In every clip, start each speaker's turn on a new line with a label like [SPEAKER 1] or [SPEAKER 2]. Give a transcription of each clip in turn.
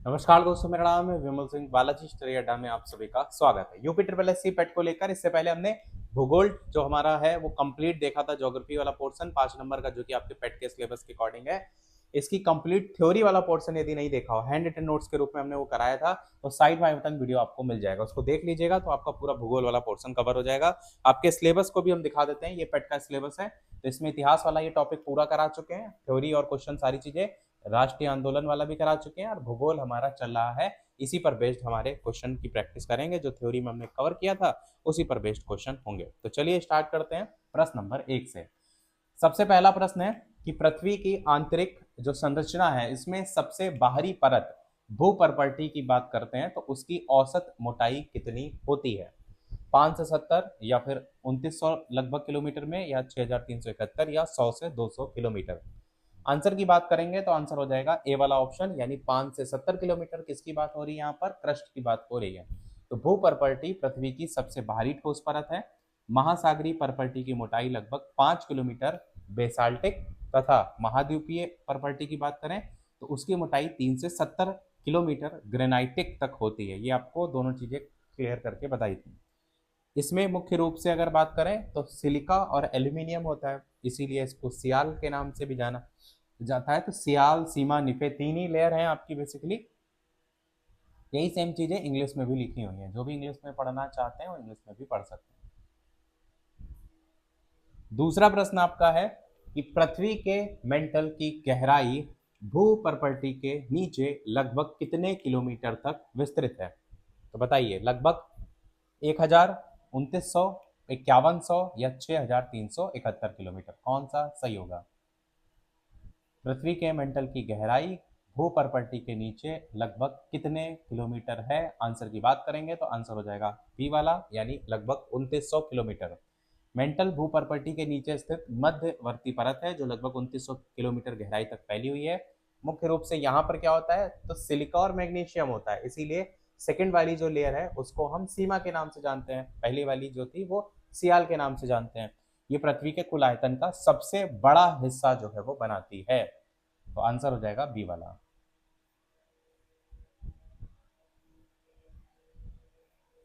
[SPEAKER 1] नमस्कार दोस्तों, मेरा नाम है विमल सिंह। बालाजी स्टडी अड्डा में आप सभी का स्वागत है। यूपी ट्रिपल एस सी पेट को लेकर इससे पहले हमने भूगोल जो हमारा है वो कंप्लीट देखा था। ज्योग्राफी वाला पोर्शन 5 नंबर का, जो कि आपके पेट के सिलेबस के अकॉर्डिंग है। इसकी कंप्लीट थ्योरी वाला पोर्शन यदि नहीं देखा हो, हैंड रिटन नोट्स के रूप में हमने वो कराया था, तो साइड बाय बटन वीडियो आपको मिल जाएगा, उसको देख लीजिएगा तो आपका पूरा भूगोल वाला पोर्शन कवर हो जाएगा। आपके सिलेबस को भी हम दिखा देते हैं, ये पेट का सिलेबस है, तो इसमें इतिहास वाला ये टॉपिक पूरा करा चुके हैं, थ्योरी और क्वेश्चन सारी चीजें। राष्ट्रीय आंदोलन वाला भी करा चुके हैं, और भूगोल हमारा चल रहा है। इसी पर बेस्ड हमारे क्वेश्चन की प्रैक्टिस करेंगे, जो थ्योरी में हमने कवर किया था उसी पर बेस्ड क्वेश्चन होंगे। तो चलिए स्टार्ट करते हैं प्रश्न नंबर 1 से। सबसे पहला प्रश्न है कि पृथ्वी की आंतरिक जो संरचना है, इसमें सबसे बाहरी परत भूपर्पटी की बात करते हैं तो उसकी औसत मोटाई कितनी होती है? 570 या फिर 2900 लगभग किलोमीटर में, या 6371, या 100 से 200 किलोमीटर। आंसर की बात करेंगे तो आंसर हो जाएगा ए वाला ऑप्शन, यानी 5 से 70 किलोमीटर। किसकी बात हो रही है यहाँ पर? क्रस्ट की बात हो रही है। तो भू परपल्टी पृथ्वी की सबसे बाहरी ठोस परत है। महासागरीय परपल्टी की मोटाई लगभग 5 किलोमीटर बेसाल्टिक, तथा महाद्वीपीय परपल्टी की बात करें तो उसकी मोटाई 3 से 70 किलोमीटर ग्रेनाइटिक तक होती है। ये आपको दोनों चीजें क्लियर करके बताई थी। इसमें मुख्य रूप से अगर बात करें तो सिलिका और एल्यूमिनियम होता है, इसीलिए इसको सियाल के नाम से भी जाना जाता है। तो सियाल, सीमा, निफे, तीन ही लेयर हैं आपकी बेसिकली। यही सेम चीजें इंग्लिश में भी लिखी हुई हैं, जो भी इंग्लिश में पढ़ना चाहते हैं वो इंग्लिश में भी पढ़ सकते हैं। दूसरा प्रश्न आपका है कि पृथ्वी के मेंटल की गहराई भू परपल्टी के नीचे लगभग कितने किलोमीटर तक विस्तृत है? तो बताइए, लगभग 1000, 2900, 5100, या 6371 किलोमीटर, कौन सा सही होगा? पृथ्वी के मंडल की गहराई भूपर्पटी के नीचे लगभग कितने किलोमीटर है? आंसर की बात करेंगे तो आंसर हो जाएगा बी वाला, यानी लगभग 2900 किलोमीटर। मेंटल भूपर्पटी के नीचे स्थित मध्यवर्ती परत है, जो लगभग 2900 किलोमीटर गहराई तक फैली हुई है। मुख्य रूप से यहाँ पर क्या होता है, तो सिलिका और मैग्नीशियम होता है, इसीलिए सेकेंड वाली जो लेयर है उसको हम सीमा के नाम से जानते हैं, पहली वाली जो थी वो सियाल के नाम से जानते हैं। ये पृथ्वी के कुल आयतन का सबसे बड़ा हिस्सा जो है वो बनाती है। तो आंसर हो जाएगा बी वाला।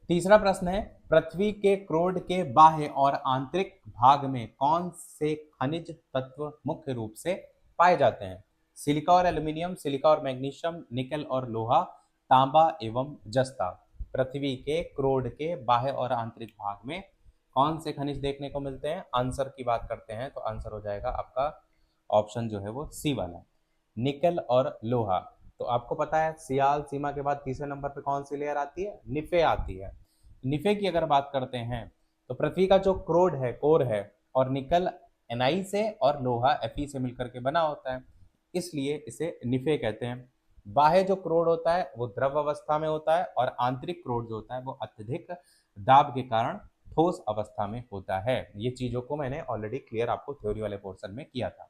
[SPEAKER 1] तीसरा प्रश्न है, पृथ्वी के क्रोड के बाह्य और आंतरिक भाग में कौन से खनिज तत्व मुख्य रूप से पाए जाते हैं? सिलिका और एल्यूमिनियम, सिलिका और मैग्नीशियम, निकल और लोहा, तांबा एवं जस्ता। पृथ्वी के क्रोड के बाह्य और आंतरिक भाग में कौन से खनिज देखने को मिलते हैं? आंसर की बात करते हैं तो आंसर हो जाएगा आपका ऑप्शन जो है वो सी वाला, निकल और लोहा। तो आपको पता है सियाल सीमा के बाद तीसरे नंबर पे कौन सी लेयर आती है? निफे आती है। निफे की अगर बात करते हैं तो पृथ्वी का जो क्रोड है, कोर है, और निकल एनआई से और लोहा एफई से मिलकर के बना होता है, इसलिए इसे निफे कहते हैं। बाह्य जो क्रोड होता है वो द्रव अवस्था में होता है, और आंतरिक क्रोड जो होता है वो अत्यधिक दाब के कारण ठोस अवस्था में होता है। ये चीजों को मैंने ऑलरेडी क्लियर आपको थ्योरी वाले पोर्शन में किया था।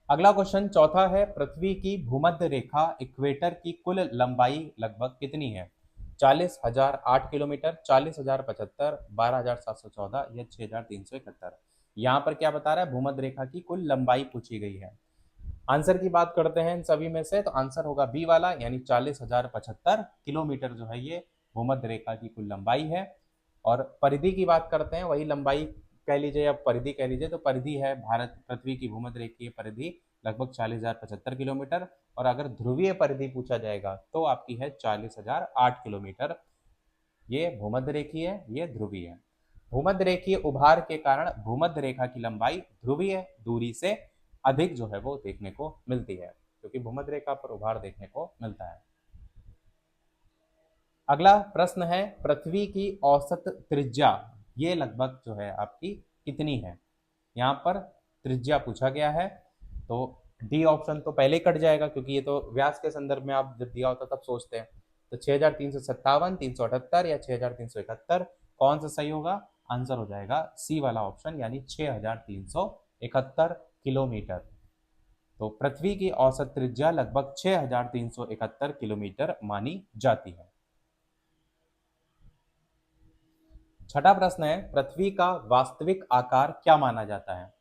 [SPEAKER 1] अगला क्वेश्चन चौथा है, पृथ्वी की भूमध्य रेखा इक्वेटर की कुल लंबाई लगभग कितनी है? 40,008 किलोमीटर, 40,075, 12,714, या 6,371। यहाँ पर क्या बता रहा है? भूमध्य रेखा की कुल लंबाई पूछी गई है। आंसर की बात करते हैं इन सभी में से तो आंसर होगा बी वाला, यानी 40,075 किलोमीटर जो है ये भूमध्य रेखा की कुल लंबाई है। और परिधि की बात करते हैं, वही लंबाई कह लीजिए या परिधि कह लीजिए, तो परिधि है भारत पृथ्वी की भूमध्य रेखीय परिधि लगभग 40,075 किलोमीटर। और अगर ध्रुवीय परिधि पूछा जाएगा तो आपकी है 40,008 किलोमीटर। ये भूमध्य रेखीय है, ये ध्रुवीय है। भूमध्य रेखीय उभार के कारण भूमध्य रेखा की लंबाई ध्रुवीय दूरी से अधिक जो है वो देखने को मिलती है, क्योंकि भूमध्य रेखा पर उभार देखने को मिलता है। अगला प्रश्न है, पृथ्वी की औसत त्रिज्या ये लगभग जो है आपकी कितनी है? यहाँ पर त्रिज्या पूछा गया है, तो डी ऑप्शन तो पहले कट जाएगा, क्योंकि ये तो व्यास के संदर्भ में आप जब दिया होता तब सोचते हैं। तो 6,357, 378, या 6,371, कौन सा सही होगा? आंसर हो जाएगा सी वाला ऑप्शन, यानी 6,371 किलोमीटर। तो पृथ्वी की औसत त्रिज्या लगभग 6,371 किलोमीटर मानी जाती है। छठा प्रश्न है, पृथ्वी का वास्तविक आकार क्या माना जाता है?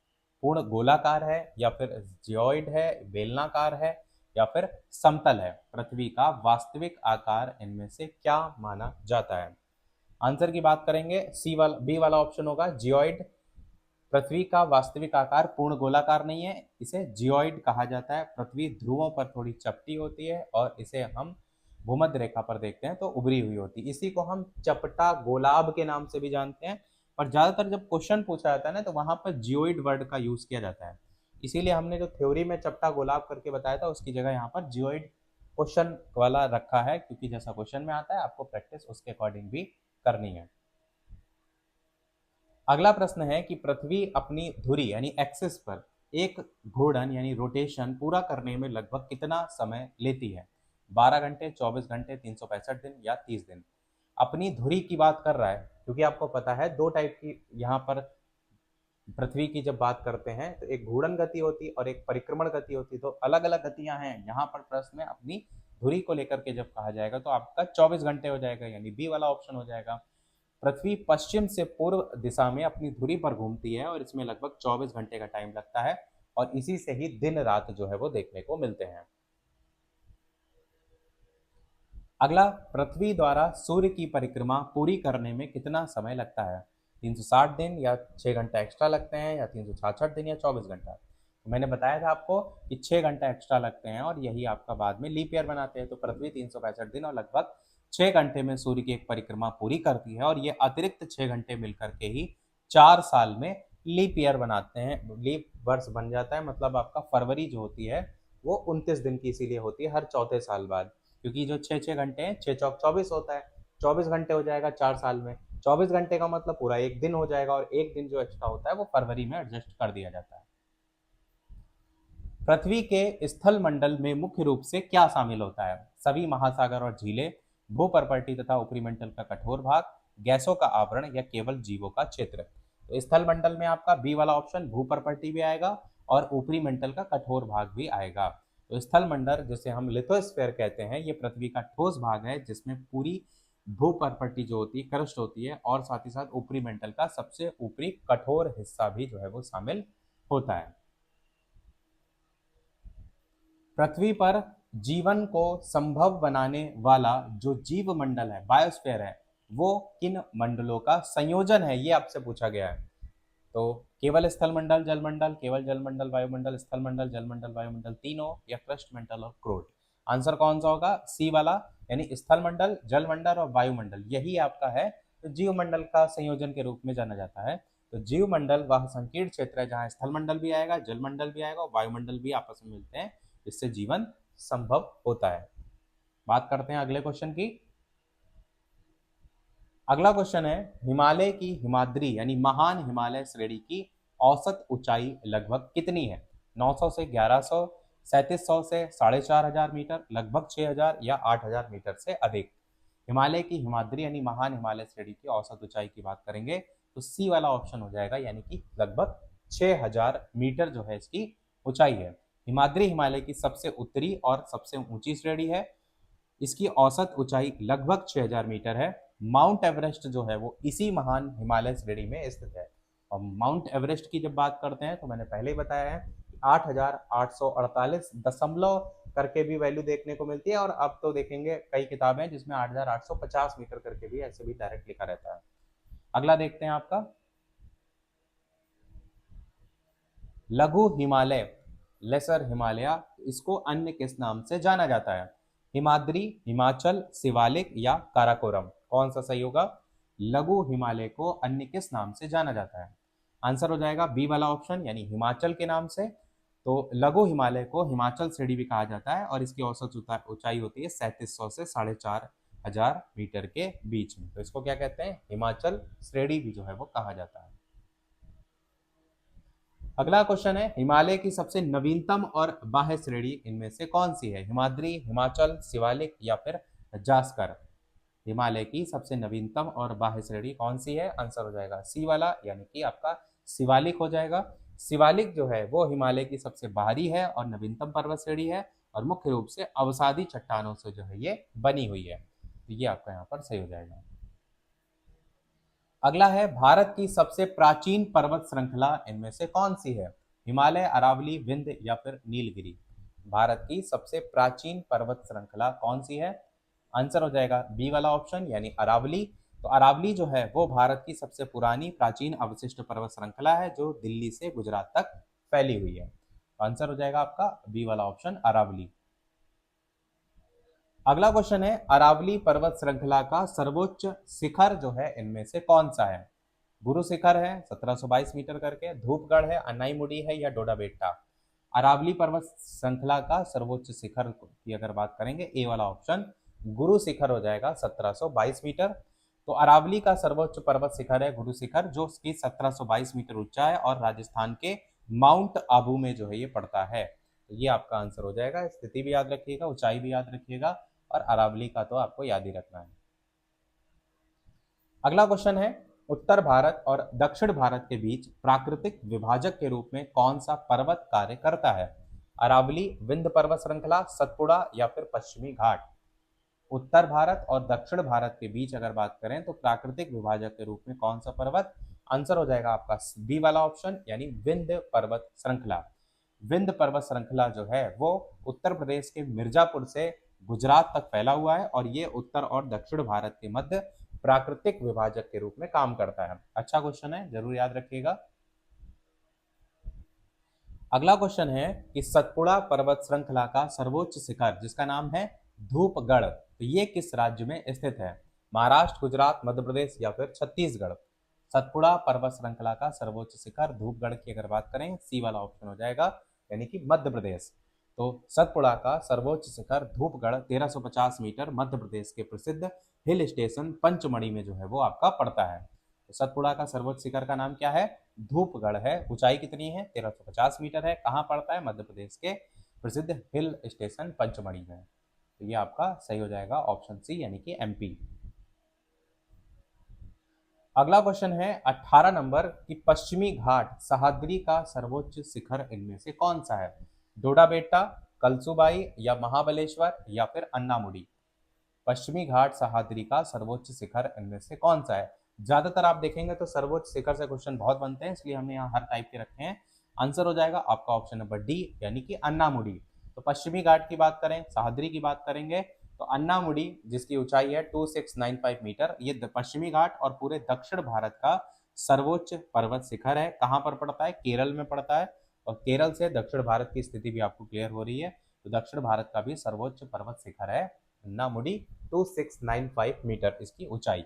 [SPEAKER 1] पूर्ण गोलाकार है, या फिर जियोइड है, बेलनाकार है, या फिर समतल है? पृथ्वी का वास्तविक आकार इनमें से क्या माना जाता है? आंसर की बात करेंगे, सी वाला बी वाला ऑप्शन होगा जियोइड। पृथ्वी का वास्तविक आकार पूर्ण गोलाकार नहीं है, इसे जियोइड कहा जाता है। पृथ्वी ध्रुवों पर थोड़ी चपटी होती है और इसे हम भूमध्य रेखा पर देखते हैं तो उभरी हुई होती है। इसी को हम चपटा गोलाब के नाम से भी जानते हैं। पर ज्यादातर जब क्वेश्चन पूछा जाता है ना तो वहां पर जियोइड वर्ड का यूज किया जाता है। इसीलिए हमने जो थ्योरी में चपटा गोलाब करके बताया था उसकी जगह यहाँ पर जियोइड क्वेश्चन वाला रखा है, क्योंकि जैसा क्वेश्चन में आता है आपको प्रैक्टिस उसके अकॉर्डिंग भी करनी है। अगला प्रश्न है कि पृथ्वी अपनी धुरी यानी एक्सिस पर एक घूर्णन यानी रोटेशन पूरा करने में लगभग कितना समय लेती है? 12 घंटे, 24 घंटे, 365 दिन या 30 दिन? अपनी धुरी की बात कर रहा है, क्योंकि आपको पता है दो टाइप की यहाँ पर पृथ्वी की जब बात करते हैं तो एक घूर्णन गति होती और एक परिक्रमण गति होती, तो अलग अलग गतियां हैं। यहाँ पर प्रश्न में अपनी धुरी को लेकर के जब कहा जाएगा तो आपका 24 घंटे हो जाएगा, यानी बी वाला ऑप्शन हो जाएगा। पृथ्वी पश्चिम से पूर्व दिशा में अपनी धुरी पर घूमती है और इसमें लगभग 24 घंटे का टाइम लगता है और इसी से ही दिन रात जो है वो देखने को मिलते हैं। अगला, पृथ्वी द्वारा सूर्य की परिक्रमा पूरी करने में कितना समय लगता है? 360 दिन या 6 घंटा एक्स्ट्रा लगते हैं या 366 दिन या 24 घंटा? तो मैंने बताया था आपको कि 6 घंटा एक्स्ट्रा लगते हैं और यही आपका बाद में लीप ईयर बनाते हैं। तो पृथ्वी 365 दिन और लगभग 6 घंटे में सूर्य की एक परिक्रमा पूरी करती है और ये अतिरिक्त 6 घंटे मिलकर के ही 4 साल में लीप ईयर बनाते हैं, लीप वर्ष बन जाता है। मतलब आपका फरवरी जो होती है वो 29 दिन की इसीलिए होती है हर चौथे साल बाद, क्योंकि जो 6 6 घंटे हैं, 6 चौक 24 होता है, 24 घंटे हो जाएगा 4 साल में। 24 घंटे का मतलब पूरा एक दिन हो जाएगा और एक दिन जो एक्स्ट्रा होता है वो फरवरी में एडजस्ट कर दिया जाता है। पृथ्वी के स्थल मंडल में मुख्य रूप से क्या शामिल होता है? सभी महासागर और झीलें, भूपर्पटी तथा उपरिमंडल का कठोर भाग, गैसों का आवरण या केवल जीवों का क्षेत्र? तो स्थल मंडल में आपका बी वाला ऑप्शन भूपर्पटी भी आएगा और ऊपरी मंडल का कठोर भाग भी आएगा। तो स्थल मंडल जिसे हम लिथोस्फेयर कहते हैं, ये पृथ्वी का ठोस भाग है जिसमें पूरी भूपर्पटी जो होती है क्रस्ट होती है और साथ ही साथ ऊपरी मंडल का सबसे ऊपरी कठोर हिस्सा भी जो है वो शामिल होता है। पृथ्वी पर जीवन को संभव बनाने वाला जो जीव मंडल है, बायोस्फीयर है, वो किन मंडलों का संयोजन है, ये आपसे पूछा गया है। तो केवल स्थल मंडल, जलमंडल, केवल जलमंडल, वायुमंडल, स्थल मंडल, जलमंडल, वायुमंडल तीनों, या क्रस्ट मंडल और क्रोट? आंसर कौन सा होगा? सी वाला, यानी स्थल मंडल, जलमंडल और वायुमंडल, यही आपका है तो जीव मंडल का संयोजन के रूप में जाना जाता है। तो जीव मंडल वह संकीर्ण क्षेत्र है जहां स्थल मंडल भी आएगा, जलमंडल भी आएगा और वायुमंडल भी आपस में मिलते हैं, जिससे जीवन संभव होता है। बात करते हैं अगले क्वेश्चन की। अगला क्वेश्चन है, हिमालय की हिमाद्री यानी महान हिमालय श्रेणी की औसत ऊंचाई लगभग कितनी है? 900 से 1100, 3700 से 4500 मीटर, लगभग 6000 या 8000 मीटर से अधिक? हिमालय की हिमाद्री यानी महान हिमालय श्रेणी की औसत ऊंचाई की बात करेंगे तो सी वाला ऑप्शन हो जाएगा, यानी कि लगभग 6000 मीटर जो है इसकी ऊंचाई है। हिमाद्री हिमालय की सबसे उत्तरी और सबसे ऊंची श्रेणी है। इसकी औसत ऊंचाई लगभग 6000 मीटर है। माउंट एवरेस्ट जो है वो इसी महान हिमालय श्रेणी में स्थित है। और माउंट एवरेस्ट की जब बात करते हैं तो मैंने पहले ही बताया है कि 8848 दशमलव करके भी वैल्यू देखने को मिलती है, और अब तो देखेंगे कई किताबें जिसमें 8850 मीटर करके भी ऐसे भी डायरेक्ट लिखा रहता है। अगला देखते हैं आपका, लघु हिमालय, लेसर हिमालय, इसको अन्य किस नाम से जाना जाता है? हिमाद्री, हिमाचल, शिवालिक या काराकोरम? कौन सा सही होगा? लघु हिमालय को अन्य किस नाम से जाना जाता है? आंसर हो जाएगा बी वाला ऑप्शन, यानी हिमाचल के नाम से। तो लघु हिमालय को हिमाचल श्रेणी भी कहा जाता है और इसकी औसत ऊंचाई होती है 3700 से 4500 मीटर के बीच में। तो इसको क्या कहते हैं? हिमाचल श्रेणी भी जो है वो कहा जाता है। अगला क्वेश्चन है, हिमालय की सबसे नवीनतम और बाह्य श्रेणी इनमें से कौन सी है? हिमाद्री, हिमाचल, शिवालिक या फिर जास्कर? हिमालय की सबसे नवीनतम और बाह्य श्रेणी कौन सी है? आंसर हो जाएगा सी वाला, यानी कि आपका शिवालिक हो जाएगा। शिवालिक जो है वो हिमालय की सबसे बाहरी है और नवीनतम पर्वत श्रेणी है और मुख्य रूप से अवसादी चट्टानों से जो है ये बनी हुई है। तो ये आपका यहाँ पर सही हो जाएगा। अगला है, भारत की सबसे प्राचीन पर्वत श्रृंखला इनमें से कौन सी है? हिमालय, अरावली, विंध्य या फिर नीलगिरी? भारत की सबसे प्राचीन पर्वत श्रृंखला कौन सी है? आंसर हो जाएगा बी वाला ऑप्शन यानी अरावली। तो अरावली जो है वो भारत की सबसे पुरानी प्राचीन अवशिष्ट पर्वत श्रृंखला है जो दिल्ली से गुजरात तक फैली हुई है। आंसर हो जाएगा आपका बी वाला ऑप्शन अरावली। अगला क्वेश्चन है अरावली पर्वत श्रृंखला का सर्वोच्च शिखर जो है इनमें से कौन सा है? गुरु शिखर है 1722 मीटर करके, धूपगढ़ है, अनाईमुड़ी है या डोडा बेट्टा? अरावली पर्वत श्रृंखला का सर्वोच्च शिखर की अगर बात करेंगे ए वाला ऑप्शन गुरु शिखर हो जाएगा 1722 मीटर। तो अरावली का सर्वोच्च पर्वत शिखर है गुरु शिखर जो कि 1722 मीटर ऊंचा है और राजस्थान के माउंट आबू में जो है ये पड़ता है। तो ये आपका आंसर हो जाएगा। स्थिति भी याद रखिएगा, ऊंचाई भी याद रखिएगा और अरावली का तो आपको याद ही रखना है। अगला क्वेश्चन है उत्तर भारत और दक्षिण भारत के बीच प्राकृतिक विभाजक के रूप में कौन सा पर्वत कार्य करता है? अरावली, विंध्य पर्वत श्रृंखला, सतपुड़ा या फिर पश्चिमी घाट? उत्तर भारत और दक्षिण भारत के बीच अगर बात करें तो प्राकृतिक विभाजक के रूप में कौन सा पर्वत? आंसर हो जाएगा आपका बी वाला ऑप्शन यानी विंध्य पर्वत श्रृंखला। विंध्य पर्वत श्रृंखला जो है वो उत्तर प्रदेश के मिर्जापुर से गुजरात तक फैला हुआ है और ये उत्तर और दक्षिण भारत के मध्य प्राकृतिक विभाजक के रूप में काम करता है। अच्छा क्वेश्चन है, जरूर याद रखिएगा। अगला क्वेश्चन है कि सतपुड़ा पर्वत श्रृंखला का सर्वोच्च शिखर जिसका नाम है धूपगढ़, तो ये किस राज्य में स्थित है? महाराष्ट्र, गुजरात, मध्य प्रदेश या फिर छत्तीसगढ़? सतपुड़ा पर्वत श्रृंखला का सर्वोच्च शिखर धूपगढ़ की अगर बात करें सी वाला ऑप्शन हो जाएगा यानी कि मध्य प्रदेश। तो सतपुड़ा का सर्वोच्च शिखर धूपगढ़ 1350 मीटर मध्य प्रदेश के प्रसिद्ध हिल स्टेशन पंचमढ़ी में जो है वो आपका पड़ता है। तो सतपुड़ा का सर्वोच्च शिखर का नाम क्या है? धूपगढ़ है। ऊंचाई कितनी है? 1350 मीटर है। कहाँ पड़ता है? मध्य प्रदेश के प्रसिद्ध हिल स्टेशन पंचमढ़ी में। तो ये आपका सही हो जाएगा ऑप्शन सी यानी कि एमपी। अगला क्वेश्चन है 18 नंबर की पश्चिमी घाट सह्याद्री का सर्वोच्च शिखर इनमें से कौन सा है? डोडा बेट्टा, कलसुबाई या महाबलेश्वर या फिर अन्नामुडी? पश्चिमी घाट सह्याद्री का सर्वोच्च शिखर इनमें से कौन सा है? ज्यादातर आप देखेंगे तो सर्वोच्च शिखर से क्वेश्चन बहुत बनते हैं इसलिए हमने यहाँ हर टाइप के रखे हैं। आंसर हो जाएगा आपका ऑप्शन नंबर डी यानी कि अन्नामुडी। तो पश्चिमी घाट की बात करें, सह्याद्री की बात करेंगे तो अन्नामुडी जिसकी ऊंचाई है 2695 मीटर, ये पश्चिमी घाट और पूरे दक्षिण भारत का सर्वोच्च पर्वत शिखर है। कहाँ पर पड़ता है? केरल में पड़ता है। और केरल से दक्षिण भारत की स्थिति भी आपको क्लियर हो रही है। तो दक्षिण भारत का भी सर्वोच्च पर्वत शिखर है अन्नामुडी, 2695 मीटर इसकी ऊंचाई।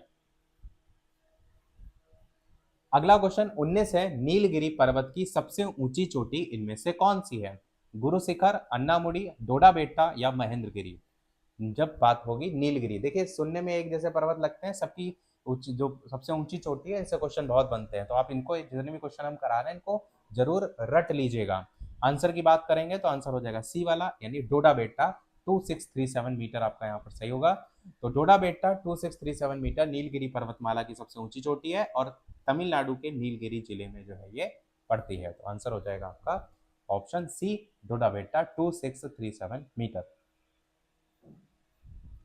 [SPEAKER 1] अगला क्वेश्चन 19 है नीलगिरी पर्वत की सबसे ऊंची चोटी इनमें से कौन सी है? गुरु शिखर, अन्नामुडी, डोडा बेट्टा या महेंद्रगिरी? जब बात होगी नीलगिरी, देखिए सुनने में एक जैसे पर्वत लगते हैं, सबकी ऊंची जो सबसे ऊंची चोटी है इनसे क्वेश्चन बहुत बनते हैं। तो आप इनको जितने भी क्वेश्चन हम करा रहे हैं इनको जरूर रट लीजिएगा। आंसर की बात करेंगे तो आंसर हो जाएगा सी वाला यानी डोडा बेट्टा, 2637 मीटर आपका यहाँ पर सही होगा। तो डोडा बेट्टा 2637 मीटर नीलगिरी पर्वतमाला की सबसे ऊंची चोटी है और तमिलनाडु के नीलगिरी जिले में जो है ये पड़ती है। तो आंसर हो जाएगा आपका ऑप्शन सी डोडा बेट्टा 2637 मीटर।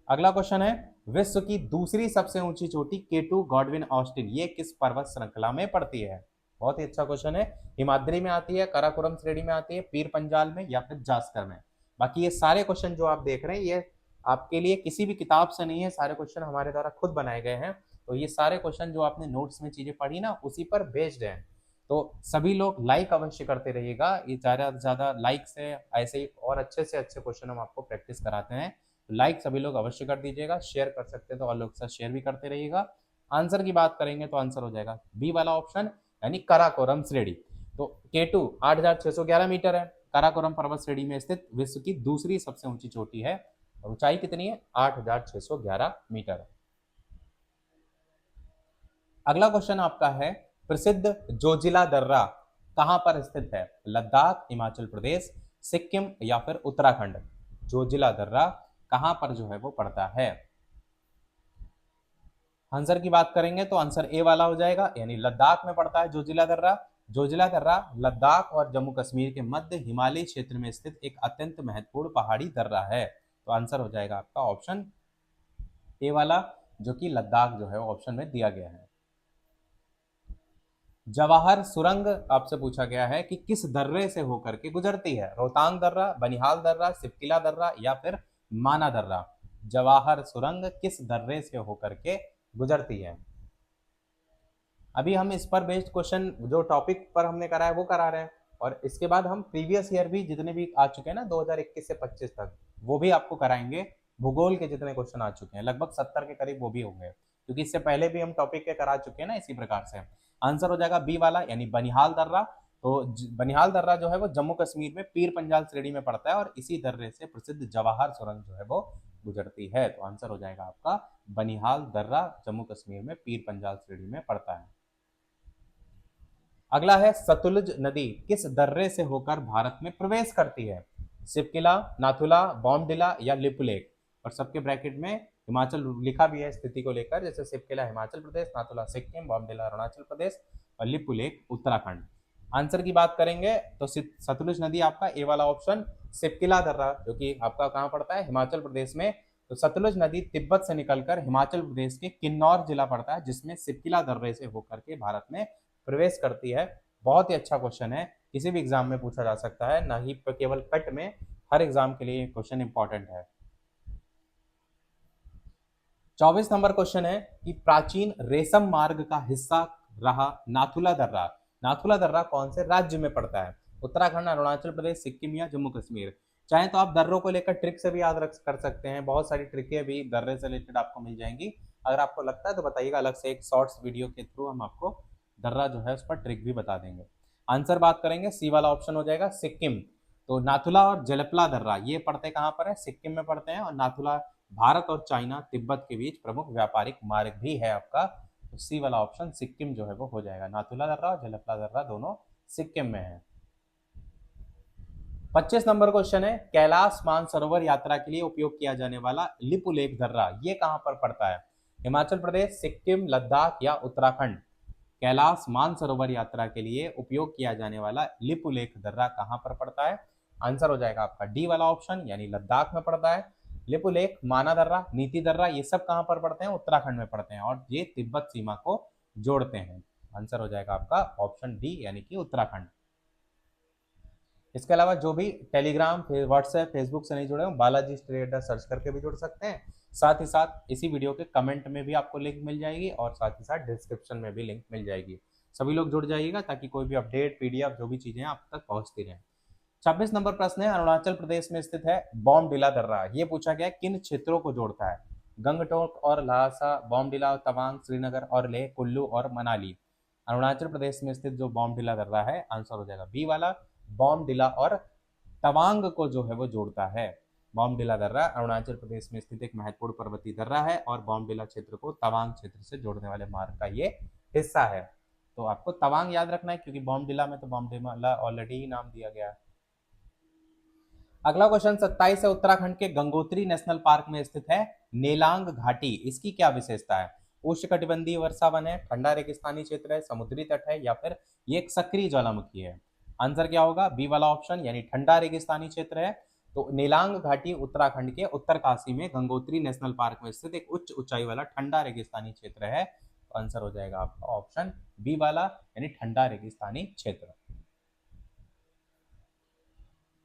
[SPEAKER 1] अगला क्वेश्चन है विश्व की दूसरी सबसे ऊंची चोटी केटू गॉडविन ऑस्टिन ये किस पर्वत श्रृंखला में पड़ती है? बहुत ही अच्छा क्वेश्चन है। हिमाद्री में आती है, काराकोरम श्रेणी में आती है, पीर पंजाल में या फिर जास्कर में? बाकी ये सारे क्वेश्चन जो आप देख रहे हैं ये आपके लिए किसी भी किताब से नहीं है, सारे क्वेश्चन हमारे द्वारा खुद बनाए गए हैं। तो ये सारे क्वेश्चन जो आपने नोट्स में चीजें पढ़ी ना उसी पर बेस्ड है। तो सभी लोग लाइक अवश्य करते रहिएगा, ये ज्यादा से ज्यादा लाइक से ऐसे ही और अच्छे से अच्छे क्वेश्चन हम आपको प्रैक्टिस कराते हैं। लाइक सभी लोग अवश्य कर दीजिएगा, शेयर कर सकते हैं तो और लोग साथ शेयर भी करते रहिएगा। आंसर की बात करेंगे तो आंसर हो जाएगा बी वाला ऑप्शन यानी काराकोरम श्रेणी। तो केटू 8611 मीटर है, काराकोरम पर्वत श्रेणी में स्थित विश्व की दूसरी सबसे ऊंची चोटी है। ऊंचाई कितनी है? 8611 मीटर। अगला क्वेश्चन आपका है प्रसिद्ध जोजिला दर्रा कहां पर स्थित है? लद्दाख, हिमाचल प्रदेश, सिक्किम या फिर उत्तराखंड? जोजिला दर्रा कहां पर जो है वो पड़ता है? आंसर की बात करेंगे तो आंसर ए वाला हो जाएगा यानी लद्दाख में पड़ता है जोजिला दर्रा। जोजिला दर्रा लद्दाख और जम्मू कश्मीर के मध्य हिमालयी क्षेत्र में स्थित एक अत्यंत महत्वपूर्ण पहाड़ी दर्रा है। तो आंसर हो जाएगा आपका ऑप्शन ए वाला जो कि लद्दाख जो है ऑप्शन में दिया गया है। जवाहर सुरंग आपसे पूछा गया है कि किस दर्रे से होकर के गुजरती है, रोहतांग दर्रा, बनिहाल दर्रा, सिपकिला दर्रा या फिर माना दर्रा। जवाहर सुरंग किस दर्रे से होकर के गुजरती है। अभी हम इस पर बेस्ड क्वेश्चन जो टॉपिक पर हमने करा है वो करा रहे हैं, और इसके बाद हम प्रीवियस ईयर भी जितने भी आ चुके हैं ना 2021 से 25 तक, वो भी आपको कराएंगे। भूगोल के जितने क्वेश्चन आ चुके हैं लगभग 70 के करीब वो भी होंगे, क्योंकि इससे पहले भी हम टॉपिक के करा चुके हैं ना इसी प्रकार से। आंसर हो जाएगा बी वाला, यानी बनिहाल दर्रा। तो बनिहाल दर्रा जो है वो जम्मू कश्मीर में पीर पंजाल श्रेणी में पड़ता है, और इसी दर्रे से प्रसिद्ध जवाहर सुरंग जो है वो गुजरती है। तो आंसर हो जाएगा आपका बनिहाल दर्रा, जम्मू कश्मीर में पीर पंजाल श्रेणी में पड़ता है। अगला है सतलुज नदी किस दर्रे से होकर भारत में प्रवेश करती है। सिपकिला, नाथुला, बॉमडिला या लिपुलेख। और सबके ब्रैकेट में हिमाचल लिखा भी है स्थिति को लेकर, जैसे सिपकिला हिमाचल प्रदेश, नाथुला सिक्किम, बॉमडिला अरुणाचल प्रदेश और लिपुलेख उत्तराखंड। आंसर की बात करेंगे तो सतलुज नदी आपका ए वाला ऑप्शन, सिपकिला दर्रा जो कि आपका कहाँ पड़ता है, हिमाचल प्रदेश में। तो सतलुज नदी तिब्बत से निकलकर हिमाचल प्रदेश के किन्नौर जिला पड़ता है, जिसमें सिपकिला दर्रे से होकर के भारत में प्रवेश करती है। बहुत ही अच्छा क्वेश्चन है, किसी भी एग्जाम में पूछा जा सकता है, ना ही केवल पेट में, हर एग्जाम के लिए क्वेश्चन इंपॉर्टेंट है। 24 नंबर क्वेश्चन है कि प्राचीन रेशम मार्ग का हिस्सा रहा नाथुला दर्रा। नाथुला दर्रा कौन से राज्य में पड़ता है, उत्तराखंड, अरुणाचल प्रदेश, सिक्किम या जम्मू कश्मीर। चाहे तो आप दर्रों को लेकर ट्रिक से भी याद रख कर सकते हैं, बहुत सारी ट्रिकें भी दर्रे से रिलेटेड आपको मिल जाएंगी। अगर आपको लगता है तो बताइएगा, अलग से एक शॉर्ट्स वीडियो के थ्रू हम आपको दर्रा जो है उस पर ट्रिक भी बता देंगे। आंसर बात करेंगे सी वाला ऑप्शन हो जाएगा सिक्किम। तो नाथुला और जलपला दर्रा ये पड़ते कहाँ पर है, सिक्किम में पड़ते हैं। और नाथुला भारत और चाइना तिब्बत के बीच प्रमुख व्यापारिक मार्ग भी है आपका। तो सी वाला ऑप्शन सिक्किम जो है वो हो जाएगा, नाथुला दर्रा और जलपला दर्रा दोनों सिक्किम में है। 25 नंबर क्वेश्चन है, कैलाश मानसरोवर यात्रा के लिए उपयोग किया जाने वाला लिपुलेख दर्रा ये कहां पर पड़ता है, हिमाचल प्रदेश, सिक्किम, लद्दाख या उत्तराखंड। कैलाश मानसरोवर यात्रा के लिए उपयोग किया जाने वाला लिपुलेख दर्रा कहां पर पड़ता है। आंसर हो जाएगा आपका डी वाला ऑप्शन, यानी लद्दाख में पड़ता है। लिपुलेख, माना दर्रा, नीति दर्रा ये सब कहां पर पड़ते हैं, उत्तराखंड में पड़ते हैं, और ये तिब्बत सीमा को जोड़ते हैं। आंसर हो जाएगा आपका ऑप्शन डी, यानी कि उत्तराखंड। इसके अलावा जो भी टेलीग्राम, व्हाट्सएप, फेसबुक से नहीं जुड़े हो, बालाजी स्टडी अड्डा सर्च करके भी जुड़ सकते हैं। साथ ही साथ इसी वीडियो के कमेंट में भी आपको लिंक मिल जाएगी, और साथ ही साथ डिस्क्रिप्शन में भी लिंक मिल जाएगी। सभी लोग जुड़ जाइएगा ताकि कोई भी अपडेट, पीडीएफ जो भी चीजें आप तक पहुंचती रहें। 26 नंबर प्रश्न है, अरुणाचल प्रदेश में स्थित है बॉमडिला दर्रा ये पूछा गया किन क्षेत्रों को जोड़ता है, गंगटोक और लहासा, बॉमडिला, तवांग, श्रीनगर और लेह, कुल्लू और मनाली। अरुणाचल प्रदेश में स्थित जो बॉमडिला दर्रा है, आंसर हो जाएगा बी वाला, बॉमडिला और तवांग को जो है वो जोड़ता है। बॉमडिला दर्रा अरुणाचल प्रदेश में स्थित एक महत्वपूर्ण पर्वतीय दर्रा है, और बॉमडिला क्षेत्र को तवांग क्षेत्र से जोड़ने वाले मार्ग का ये हिस्सा है। तो आपको तवांग याद रखना है, क्योंकि बॉमडिला में तो बॉमडिला ऑलरेडी ही नाम दिया गया है। अगला क्वेश्चन 27 है, उत्तराखंड के गंगोत्री नेशनल पार्क में स्थित है नेलांग घाटी, इसकी क्या विशेषता है। उष्णकटिबंधीय वर्षा वन है, ठंडा रेगिस्तानी क्षेत्र है, समुद्री तट है या फिर ये एक सक्रिय ज्वालामुखी है। आंसर क्या होगा, बी वाला ऑप्शन, यानी ठंडा रेगिस्तानी क्षेत्र है। तो नेलांग घाटी उत्तराखंड के उत्तरकाशी में गंगोत्री नेशनल पार्क में स्थित एक उच्च ऊंचाई वाला ठंडा रेगिस्तानी क्षेत्र है। तो आंसर हो जाएगा आपका ऑप्शन बी वाला, यानी ठंडा रेगिस्तानी क्षेत्र।